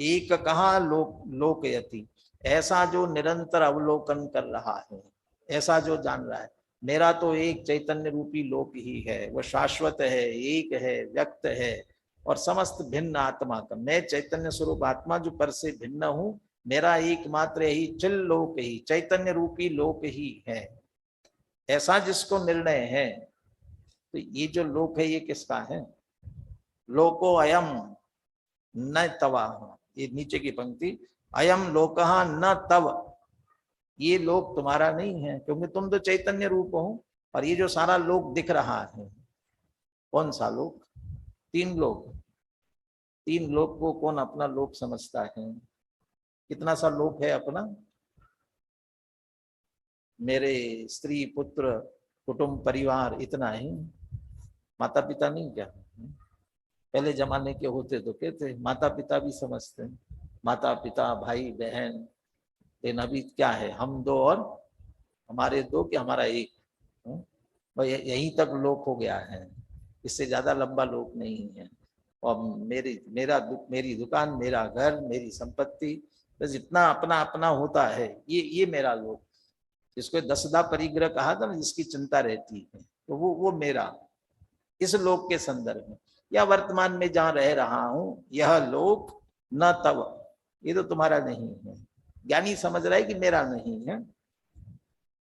एक कहा लोकयति, ऐसा जो निरंतर अवलोकन कर रहा है, ऐसा जो जान रहा है, मेरा तो एक चैतन्य रूपी लोक ही है, वह शाश्वत है, एक है, व्यक्त है, और समस्त भिन्न आत्मा का मैं चैतन्य स्वरूप आत्मा जो पर से भिन्न हूं, मेरा एकमात्र यही चिल लोक ही, चैतन्य रूपी लोक ही है। ऐसा जिसको निर्णय है, तो ये जो लोक है ये किसका है? लोको अयम न तवा, ये नीचे की पंक्ति, अयम लोकः न तव, ये लोक तुम्हारा नहीं है, क्योंकि तुम तो चैतन्य रूप हो। और ये जो सारा लोक दिख रहा है, कौन सा लोक? तीन लोक को कौन अपना लोक समझता है? कितना सा लोक है अपना? मेरे स्त्री पुत्र कुटुंब परिवार, इतना ही। माता पिता नहीं क्या? पहले जमाने के होते तो कहते माता पिता भी समझते हैं, माता पिता भाई बहन, लेकिन अभी क्या है, हम दो और हमारे दो कि हमारा एक, यहीं तक लोक हो गया है, इससे ज्यादा लंबा लोक नहीं है। और मेरी दुकान, मेरा घर, मेरी संपत्ति, बस इतना अपना अपना होता है, ये मेरा लोक। जिसको 10दा परिग्रह कहा था ना, जिसकी चिंता रहती है, तो वो मेरा, इस लोक के संदर्भ में या वर्तमान में जहां रह रहा हूं, यह लोक न तव, ये तो तुम्हारा नहीं है। ज्ञानी समझ रहा है कि मेरा नहीं है।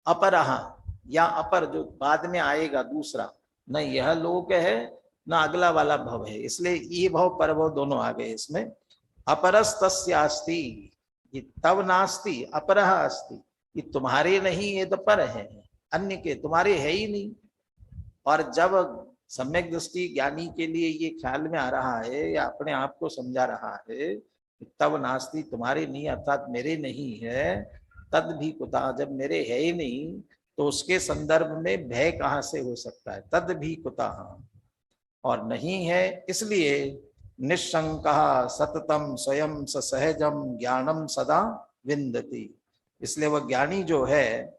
अपरहा, या अपर जो बाद में आएगा दूसरा, न यह लोक है न अगला वाला भव है, इसलिए ये भव परभव दोनों आ गए इसमें। अपरस्तस्यास्ति, ये तव नास्ति अपरः अस्ति, ये तुम्हारे नहीं ये तो पर है, अन्य के, तुम्हारे है ही नहीं। और जब सम्यक दृष्टि ज्ञानी के लिए ये ख्याल में आ रहा है या अपने आप को समझा रहा है तब नास्ति, तुम्हारे नहीं अर्थात मेरे नहीं है, तद भी कुतः, जब मेरे है ही नहीं तो उसके संदर्भ में भय कहाँ से हो सकता है, तद भी कुतः, और नहीं है इसलिए निशंकः सततम स्वयं सहजम ज्ञानम सदा विन्दति, इसलिए वह ज्ञानी जो है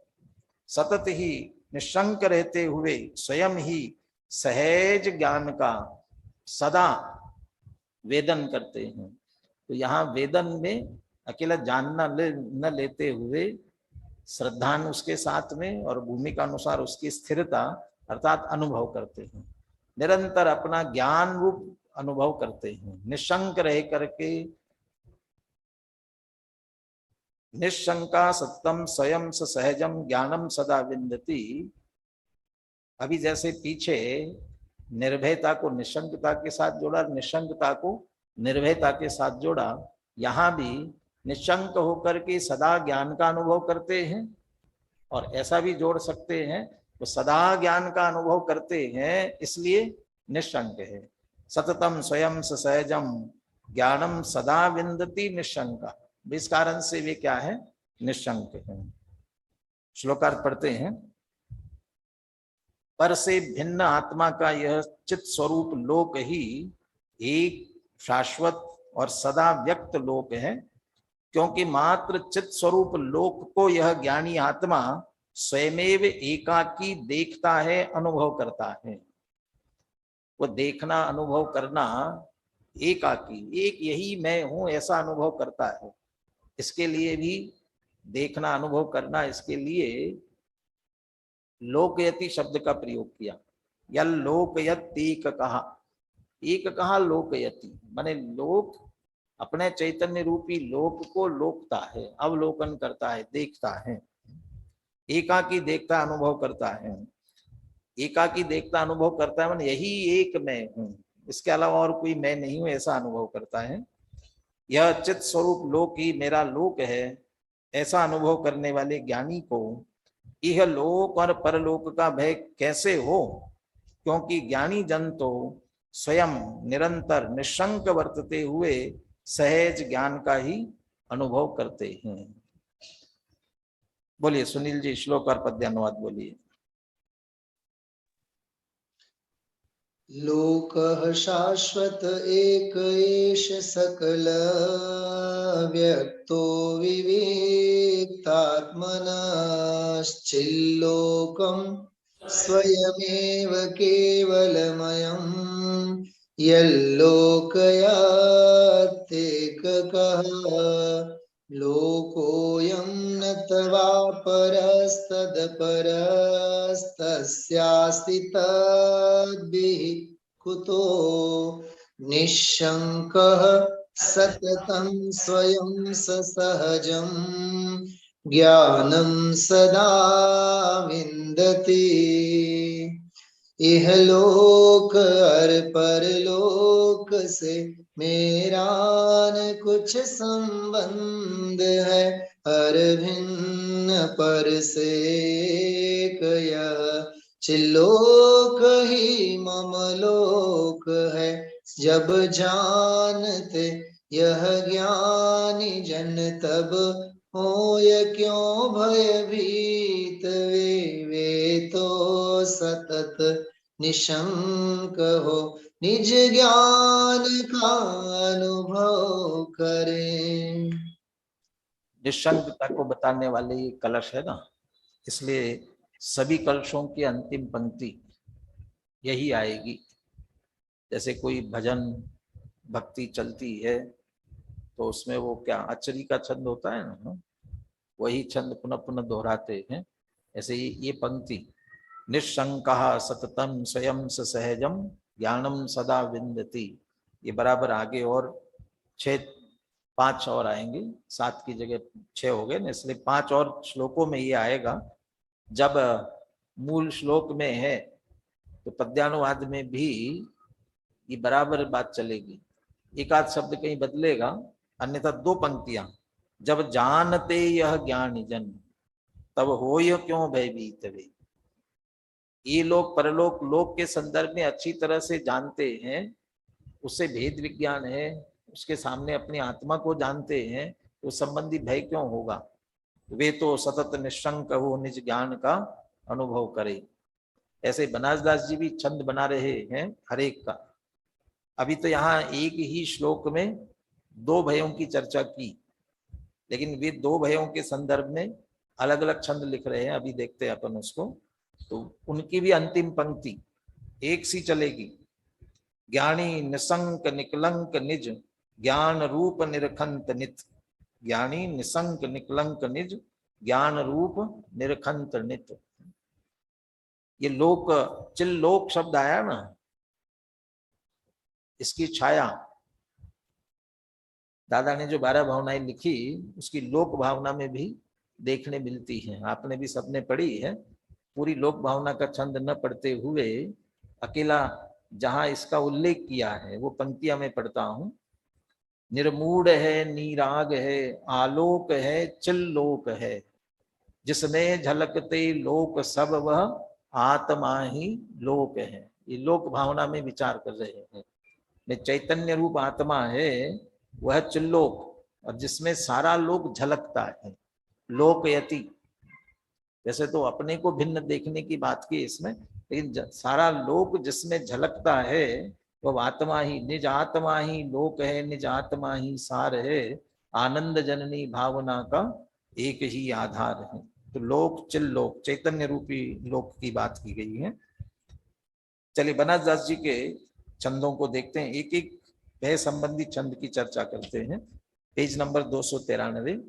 सतत ही निशंक रहते हुए स्वयं ही सहज ज्ञान का सदा वेदन करते हैं। तो यहाँ वेदन में अकेला जानना न लेते हुए श्रद्धान उसके साथ में और भूमिका अनुसार उसकी स्थिरता अर्थात अनुभव करते हैं, निरंतर अपना ज्ञान रूप अनुभव करते हैं, निशंक रह करके। निशंका सत्यम स्वयं सहजम ज्ञानम सदा विन्दति। अभी जैसे पीछे निर्भयता को निशंकता के साथ जोड़ा, निशंकता को निर्भयता के साथ जोड़ा, यहाँ भी निशंक होकर के सदा ज्ञान का अनुभव करते हैं, और ऐसा भी जोड़ सकते हैं तो सदा ज्ञान का अनुभव करते हैं इसलिए निशंक है। सततम स्वयं सहजम ज्ञानम सदा विन्दति निशंका, इस कारण से वे क्या है, निशंक है। श्लोकार्थ पढ़ते हैं। पर से भिन्न आत्मा का यह चित स्वरूप लोक ही एक शाश्वत और सदा व्यक्त लोक है, क्योंकि मात्र चित स्वरूप लोक को यह ज्ञानी आत्मा स्वयमेव एकाकी देखता है, अनुभव करता है। वो देखना अनुभव करना एकाकी, एक यही मैं हूं ऐसा अनुभव करता है। इसके लिए भी देखना अनुभव करना, इसके लिए लोकयति शब्द का प्रयोग किया, या लोकयत एक कहा, एक कहा लोकयति, माने लोक अपने चैतन्य रूपी लोक को लोकता है, अवलोकन करता है, देखता है। एकाकी देखता अनुभव करता है, एकाकी देखता अनुभव करता है माने यही एक मैं हूं, इसके अलावा और कोई मैं नहीं हूं ऐसा अनुभव करता है। यह चित स्वरूप लोक ही मेरा लोक है, ऐसा अनुभव करने वाले ज्ञानी को यह लोक और परलोक का भय कैसे हो, क्योंकि ज्ञानी जन तो स्वयं निरंतर निशंक वर्तते हुए सहज ज्ञान का ही अनुभव करते हैं। बोलिए सुनील जी, श्लोक और पद्यानुवाद बोलिए। लोकः शाश्वत एक एष सकल व्यक्तो विविक्तात्मनश्चिल्लोकं स्वयमेव केवलमयं यल्लोकयत्येककः लोकोऽयं न तवापरस्तदपरस्तस्यास्ति तद्भिः कुतो निःशङ्कः सततं स्वयं सहजं ज्ञानं सदा विन्दति। इह लोक और परलोक से मेरा न कुछ संबंध है, हर भिन्न पर से यह चिल्लोक ही मम लोक है। जब जानते यह ज्ञानी जन तब होय क्यों भयभीत वे तो सतत निशंक हो निज ज्ञान का अनुभव करें। निशंकता को बताने वाले ये कलश है ना, इसलिए सभी कलशों की अंतिम पंक्ति यही आएगी। जैसे कोई भजन भक्ति चलती है तो उसमें वो क्या अचरी का छंद होता है ना, वही छंद पुनः पुनः दोहराते हैं। ऐसे ही ये पंक्ति निशंकः सततं स्वयं सहजं ज्ञानम सदा विन्दति, ये बराबर आगे और 5 और आएंगे, 7 की जगह 6 हो गए ना, इसलिए 5 और श्लोकों में ये आएगा। जब मूल श्लोक में है, तो पद्यानुवाद में भी ये बराबर बात चलेगी। एक आध शब्द कहीं बदलेगा, अन्यथा दो पंक्तियां। जब जानते यह ज्ञान जन, तब होय क्यों भयभीत वे। ये लोग परलोक लोक के संदर्भ में अच्छी तरह से जानते हैं, उससे भेद विज्ञान है, उसके सामने अपनी आत्मा को जानते हैं, तो संबंधी भय क्यों होगा। वे तो सतत निशंक हो निज ज्ञान का अनुभव करे। ऐसे बनासदास जी भी छंद बना रहे हैं हर एक का। अभी तो यहाँ एक ही श्लोक में दो भयों की चर्चा की, लेकिन वे दो भयों के संदर्भ में अलग अलग छंद लिख रहे हैं। अभी देखते हैं अपन उसको। तो उनकी भी अंतिम पंक्ति एक सी चलेगी। ज्ञानी निसंक निकलंक निज, ज्ञान रूप निरखंत नित। ज्ञानी निसंक निकलंक निज, ज्ञान रूप निरखंत नित। ये लोक, चिल लोक शब्द आया ना, इसकी छाया दादा ने जो 12 भावनाएं लिखी, उसकी लोक भावना में भी देखने मिलती है। आपने भी सबने पढ़ी है। पूरी लोक भावना का छंद न पढ़ते हुए अकेला जहां इसका उल्लेख किया है वो पंक्तियां मैं पढ़ता हूं। निर्मूढ़ है, नीराग है, आलोक है, चिल लोक है, जिसमें झलकते लोक सब वह आत्मा ही लोक है। ये लोक भावना में विचार कर रहे हैं। में चैतन्य रूप आत्मा है, वह चिल्लोक, और जिसमें सारा लोक झलकता है। लोकयति, वैसे तो अपने को भिन्न देखने की बात की इसमें, लेकिन सारा लोक जिसमें झलकता है वह आत्मा ही, निज आत्मा ही लोक है, निज आत्मा ही सार है। आनंद जननी भावना का एक ही आधार है। तो लोक, चिल लोक, चैतन्य रूपी लोक की बात की गई है। चलिए बनासदास जी के छंदों को देखते हैं। एक एक भय संबंधी छंद की चर्चा करते हैं। Page number 293।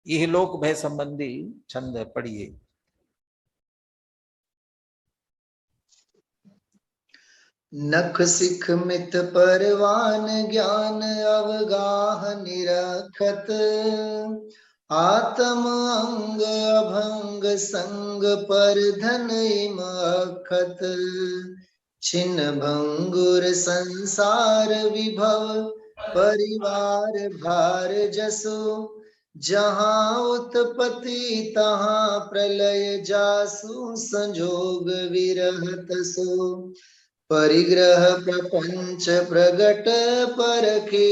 यह लोक भय संबंधी छंद पढ़िए। नख सिख मित परवान ज्ञान अवगाह निरखत, आत्म अंग अभंग संग पर धन इम अखत। छिन्न भंगुर संसार विभव परिवार भार जसो, जहाँ उत्पत्ति तहाँ प्रलय जासु संजोग विरहत सो। परिग्रह प्रपंच प्रगट परखे,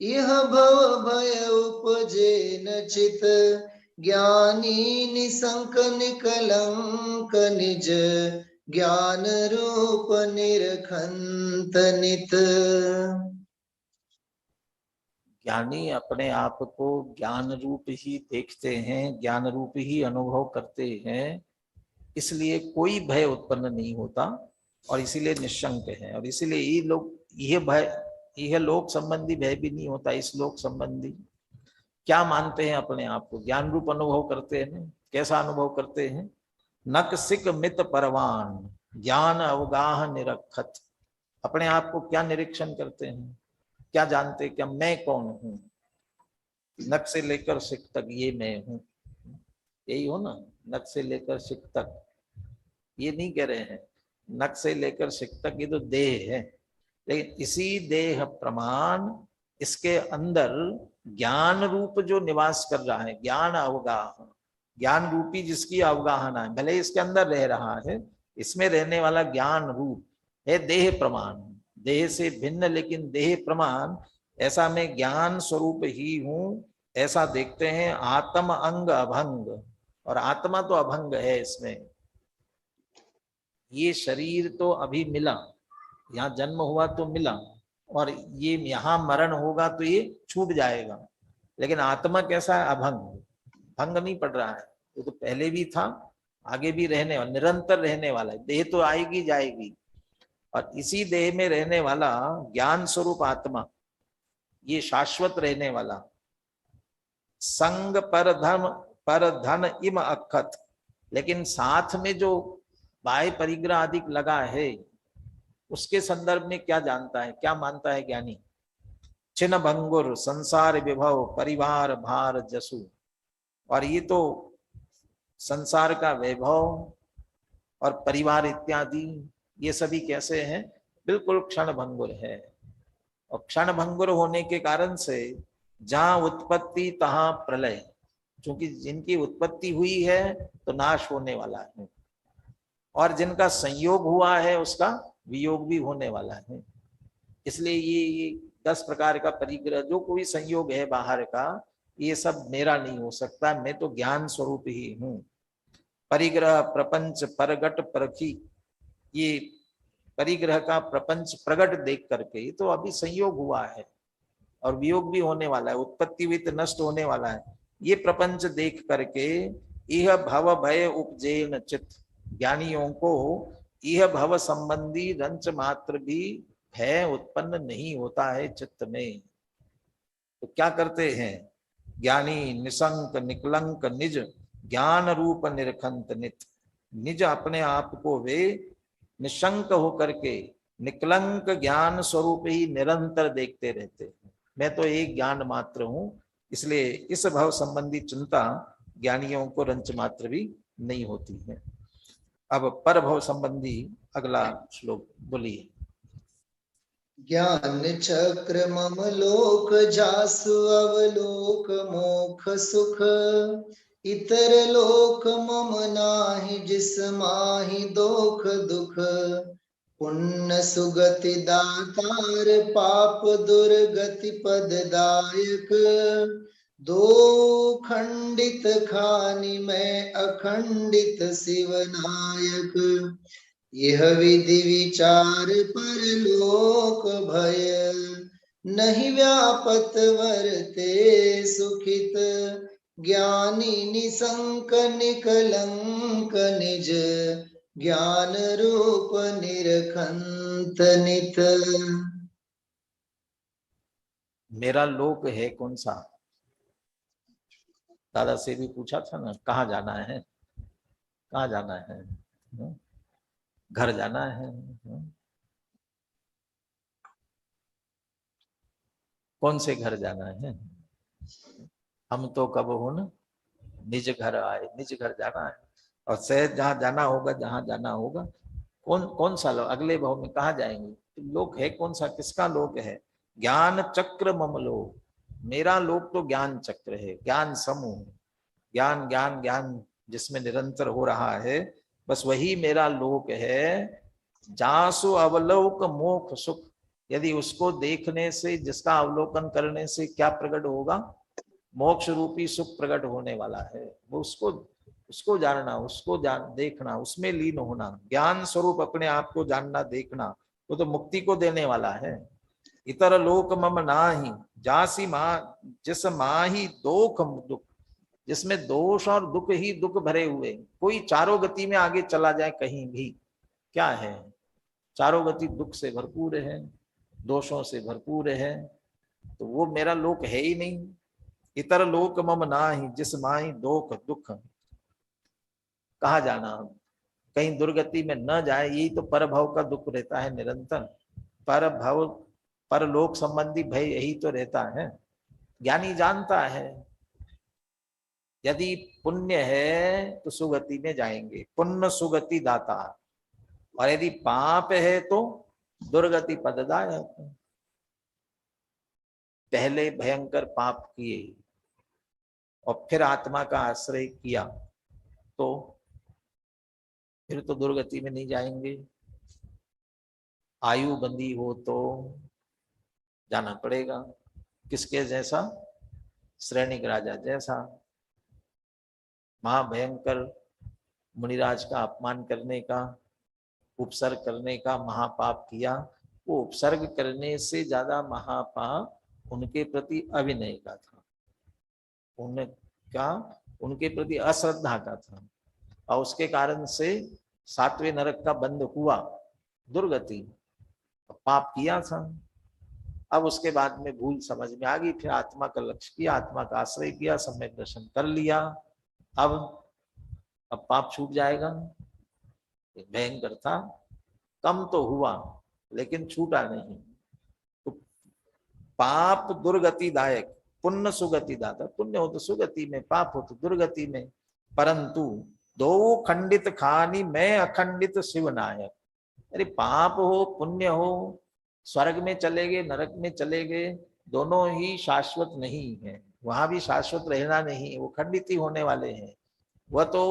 यह भव भय उपजे न चित। ज्ञानी निसंक निकलंक निज, ज्ञान रूप निरखंत नित। ज्ञानी अपने आप को ज्ञान रूप ही देखते हैं, ज्ञान रूप ही अनुभव करते हैं, इसलिए कोई भय उत्पन्न नहीं होता और इसीलिए निशंक है। और इसीलिए ये लोग, यह भय, यह लोक संबंधी भय भी नहीं होता। इस लोक संबंधी क्या मानते हैं अपने आप को, ज्ञान रूप अनुभव करते हैं। कैसा अनुभव करते हैं। नक सिक मित परवान ज्ञान अवगाह निरखत। अपने आप को क्या निरीक्षण करते हैं, क्या जानते हैं, क्या मैं कौन हूं। नक से लेकर सिक तक ये मैं हूं, यही हो ना। नक से लेकर सिक तक, ये नहीं कह रहे हैं नक से लेकर सिक तक, ये तो देह है। लेकिन इसी देह प्रमाण, इसके अंदर ज्ञान रूप जो निवास कर रहा है, ज्ञान अवगाह, ज्ञान रूपी जिसकी अवगाहना है, भले इसके अंदर रह रहा है, इसमें रहने वाला ज्ञान रूप है देह प्रमाण। देह से भिन्न लेकिन देह प्रमाण, ऐसा मैं ज्ञान स्वरूप ही हूं, ऐसा देखते हैं। आत्म अंग अभंग, और आत्मा तो अभंग है इसमें। ये शरीर तो अभी मिला, यहाँ जन्म हुआ तो मिला, और ये यहाँ मरण होगा तो ये छूट जाएगा। लेकिन आत्मा कैसा है, अभंग, भंग नहीं पड़ रहा है। वो तो पहले भी था, आगे भी रहने वाला, निरंतर रहने वाला है। देह तो आएगी जाएगी, और इसी देह में रहने वाला ज्ञान स्वरूप आत्मा, ये शाश्वत रहने वाला। संग पर धन इम अखत, लेकिन साथ में जो बाह्य परिग्रह आदि लगा है, उसके संदर्भ में क्या जानता है, क्या मानता है ज्ञानी। छिन्न भंगुर संसार विभव परिवार भार जसु, और ये तो संसार का वैभव, और परिवार इत्यादि, ये सभी कैसे हैं? बिल्कुल क्षण भंगुर है। और क्षण भंगुर होने के कारण से जहां उत्पत्ति तहां प्रलय, क्योंकि जिनकी उत्पत्ति हुई है तो नाश होने वाला है, और जिनका संयोग हुआ है उसका वियोग भी होने वाला है। इसलिए ये 10 प्रकार का परिग्रह, जो कोई संयोग है बाहर का, ये सब मेरा नहीं हो सकता, मैं तो ज्ञान स्वरूप ही हूँ। परिग्रह प्रपंच परगट परखी, ये परिग्रह का प्रपंच प्रगट देख करके, तो अभी संयोग हुआ है और वियोग भी होने वाला है, उत्पत्ति भी नष्ट होने वाला है। ये प्रपंच देख करके यह भव भय उपजेन चित्त, ज्ञानियों को यह भव संबंधी रंच मात्र भी भय उत्पन्न नहीं होता है चित्त में। तो क्या करते हैं? ज्ञानी निशंक निकलंक निज ज्ञान रूप निरखंत नित, निज अपने आप को वे निशंक होकर के निकलंक ज्ञान स्वरूप ही निरंतर देखते रहते हैं। मैं तो एक ज्ञान मात्र हूं, इसलिए इस भव संबंधी चिंता ज्ञानियों को रंच मात्र भी नहीं होती है। अब पर भव संबंधी अगला श्लोक बोलिए। ज्ञान चक्र मम लोक जासु अवलोक मोख सुख, इतर लोक मम नाही जिस माहि दोख दुख, पुण्य सुगति दातार पाप दुर्गति पददायक, दो खंडित खानि मैं अखंडित शिवनायक, यह विधि विचार परलोक भय, नहीं व्यापत वर्ते सुखित, ज्ञानी निशंक निकलंक निज ज्ञान रूप निरखंत नित। मेरा लोक है कौन सा? दादा से भी पूछा था ना, कहाँ जाना है, कहाँ जाना है? घर जाना है। कौन से घर जाना है? हम तो कब हो न निज घर आए, निज घर जाना है। और सहज जहाँ जाना होगा, जहाँ जाना होगा, कौन सा लोक? अगले भाव में कहाँ जाएंगे? लोक है कौन सा? किसका लोक है? ज्ञान चक्र मम लोक, मेरा लोक तो ज्ञान चक्र है, ज्ञान समूह, ज्ञान ज्ञान ज्ञान जिसमें निरंतर हो रहा है, बस वही मेरा लोक है। जासु अवलोक मोक्ष सुख, यदि उसको देखने से, जिसका अवलोकन करने से क्या प्रकट होगा? मोक्ष रूपी सुख प्रकट होने वाला है। वो उसको जानना, उसको देखना, उसमें लीन होना, ज्ञान स्वरूप अपने आप को जानना देखना, वो तो मुक्ति को देने वाला है। इतर लोक मम नाही जासी माँ जिस माही दोख दुख, जिसमें दोष और दुख ही दुख भरे हुए, कोई चारों गति में आगे चला जाए कहीं भी, क्या है? चारों गति दुख से भरपूर है, दोषों से भरपूर है, तो वो मेरा लोक है ही नहीं। इतर लोक मम नाही जिस माही दोख दुख, कहा जाना? कहीं दुर्गति में न जाए, यही तो परभव का दुख रहता है निरंतर। परभव परलोक संबंधी भय यही तो रहता है। ज्ञानी जानता है यदि पुण्य है तो सुगति में जाएंगे, पुण्य सुगति दाता, और यदि पाप है तो दुर्गति पददायक। पहले भयंकर पाप किए और फिर आत्मा का आश्रय किया तो फिर तो दुर्गति में नहीं जाएंगे। आयु बंदी हो तो जाना पड़ेगा। किसके जैसा? श्रेणिक राजा जैसा। महाभयंकर मुनिराज का अपमान करने का, उपसर्ग करने का महापाप किया। वो उपसर्ग करने से ज्यादा महापाप उनके प्रति अविनय का था, उनके प्रति अश्रद्धा का था, और उसके कारण से 7वें नरक का बंद हुआ, दुर्गति, पाप किया था। अब उसके बाद में भूल समझ में आ गई, फिर आत्मा का लक्ष्य किया, आत्मा का आश्रय किया, सम्यक दर्शन कर लिया। अब पाप छूट जाएगा। भयंकर था, कम तो हुआ लेकिन छूटा नहीं। तो पाप दुर्गतिदायक, पुण्य सुगति दाता। पुण्य हो तो सुगति में, पाप हो तो दुर्गति में। परंतु दो खंडित खानी मैं अखंडित शिव नायक। अरे पाप हो पुण्य हो, स्वर्ग में चले गए नरक में चले गए, दोनों ही शाश्वत नहीं है। वहां भी शाश्वत रहना नहीं है, वो खंडित ही होने वाले हैं। वह तो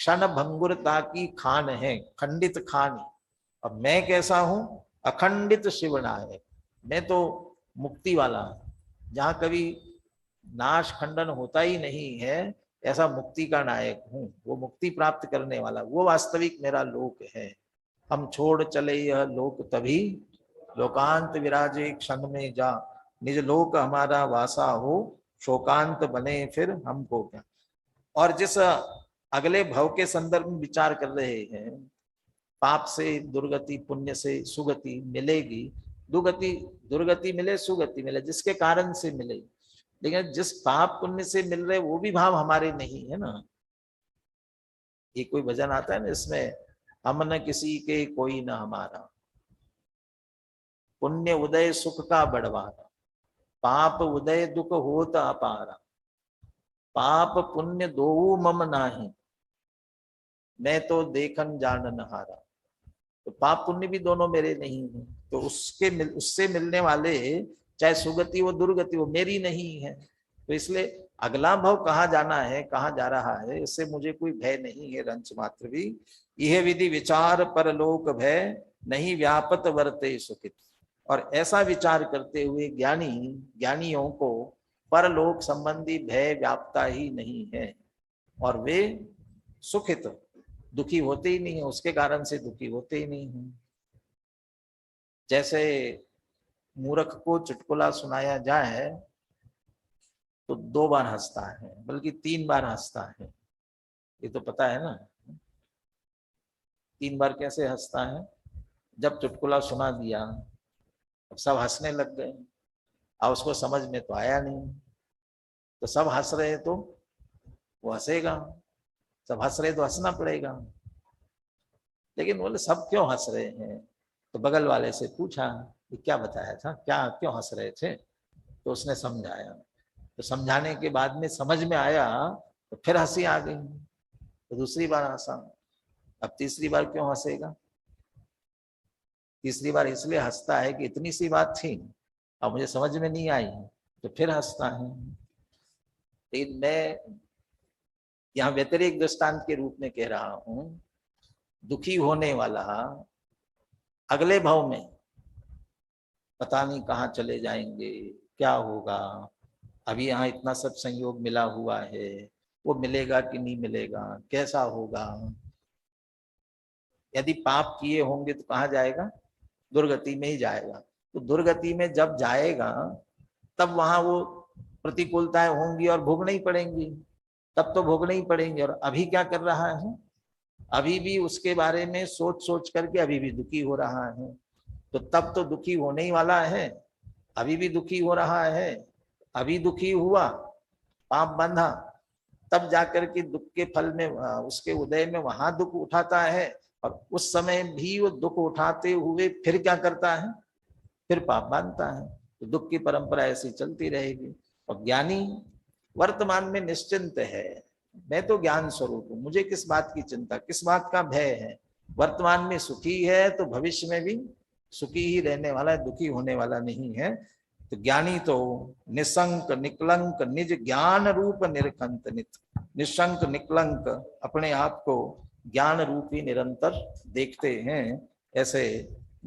क्षण भंगुरता की खान है, खंडित खानी। अब मैं कैसा हूं? अखंडित शिव नायक। मैं तो मुक्ति वाला, जहां कभी नाश खंडन होता ही नहीं है, ऐसा मुक्ति का नायक हूं। वो मुक्ति प्राप्त करने वाला, वो वास्तविक मेरा लोक है। हम छोड़ चले यह लोक तभी, लोकांत विराजे क्षण में जा। निज लोक हमारा वासा हो, शोकांत बने फिर हमको क्या। और जिस अगले भव के संदर्भ में विचार कर रहे हैं, पाप से दुर्गति, पुण्य से सुगति मिलेगी। दुर्गति मिले सुगति मिले, जिसके कारण से मिले। लेकिन जिस पाप पुण्य से मिल रहे वो भी भाव हमारे नहीं है ना। ये कोई भजन आता है ना, इसमें हम न किसी के कोई न हमारा, पुण्य उदय सुख का बढ़वारा, पाप उदय दुख होत अपारा, पाप पुण्य दो मम नाही, मैं तो देखन जानन हारा। तो पाप पुण्य भी दोनों मेरे नहीं है, तो उससे मिलने वाले चाहे सुगति हो दुर्गति हो, मेरी नहीं है। तो इसलिए अगला भव कहाँ जाना है, कहाँ जा रहा है, इससे मुझे कोई भय नहीं है रंच मात्र भी। यह विधि विचार परलोक भय, नहीं व्यापत वर्ते सुखित। और ऐसा विचार करते हुए ज्ञानियों को परलोक संबंधी भय व्यापता ही नहीं है, और वे सुखित, दुखी होते ही नहीं है, उसके कारण से दुखी होते ही नहीं है। जैसे मूर्ख को चुटकुला सुनाया जाए तो 2 बार हंसता है, बल्कि 3 बार हंसता है। ये तो पता है ना, 3 बार कैसे हंसता है? जब चुटकुला सुना दिया, अब सब हंसने लग गए, अब उसको समझ में तो आया नहीं, तो सब हंस रहे तो वो हंसेगा, सब हंस रहे तो हंसना पड़ेगा। लेकिन बोले सब क्यों हंस रहे हैं? तो बगल वाले से पूछा कि क्या बताया था, क्या क्यों हंस रहे थे? तो उसने समझाया, तो समझाने के बाद में समझ में आया, तो फिर हंसी आ गई, तो दूसरी बार हंसा। अब तीसरी बार क्यों हंसेगा? तीसरी बार इसलिए हंसता है कि इतनी सी बात थी, अब मुझे समझ में नहीं आई, तो फिर हंसता है। लेकिन मैं यहाँ व्यतिरिक्त दृष्टांत के रूप में कह रहा हूं, दुखी होने वाला अगले भाव में पता नहीं कहाँ चले जाएंगे, क्या होगा, अभी यहाँ इतना सब संयोग मिला हुआ है, वो मिलेगा कि नहीं मिलेगा, कैसा होगा। यदि पाप किए होंगे तो कहाँ जाएगा? दुर्गति में ही जाएगा। तो दुर्गति में जब जाएगा तब वहां वो प्रतिकूलताएं होंगी और भोगनी पड़ेंगी, तब तो भोगने ही पड़ेंगे। और अभी क्या कर रहा है? अभी भी उसके बारे में सोच सोच करके अभी भी दुखी हो रहा है, तो तब तो दुखी होने ही वाला है। अभी भी दुखी हो रहा है, अभी दुखी हुआ, पाप बंधा, तब जाकर के दुख के फल में, उसके उदय में वहां दुख उठाता है, और उस समय भी वो दुख उठाते हुए फिर क्या करता है? फिर पाप बांधता है। तो दुख की परंपरा ऐसी चलती रहेगी। और ज्ञानी वर्तमान में निश्चिंत है, मैं तो ज्ञान स्वरूप हूं, मुझे किस बात की चिंता, किस बात का भय है। वर्तमान में सुखी है तो भविष्य में भी सुखी ही रहने वाला है, दुखी होने वाला नहीं है। तो ज्ञानी तो निशंक निकलंक निज ज्ञान रूप निरकंतनित, निशंक निकलंक अपने आप को ज्ञान रूप ही निरंतर देखते हैं। ऐसे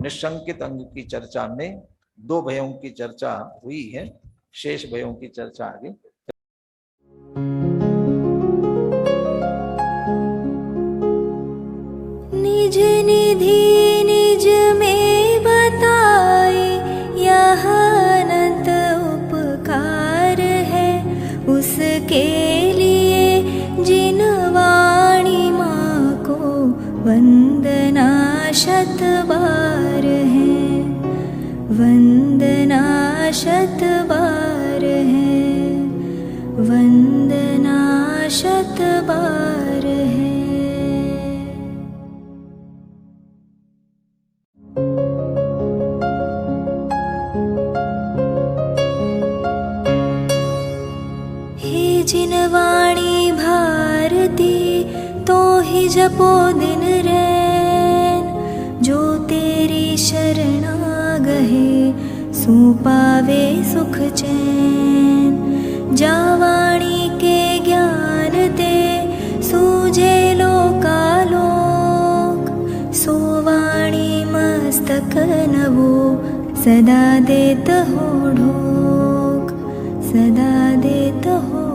निशंकित अंग की चर्चा में 2 भयों की चर्चा हुई है, शेष भयों की चर्चा आगे। निज निधि निज में बताए, यह अनंत उपकार है उसके लिए जिन वाणी माँ को वंदना शत बार है, वंदना शत बार है, वंदना शत बार है। हे जिन वाणी भारती ही जपो दिन रैन, जो तेरी शरणा गहे सो पावे सुख चैन। जावाणी के ज्ञान ते सूझे लोकालोक, सोवाणी मस्तक नवो सदा देत हो ढोक, सदा देत हो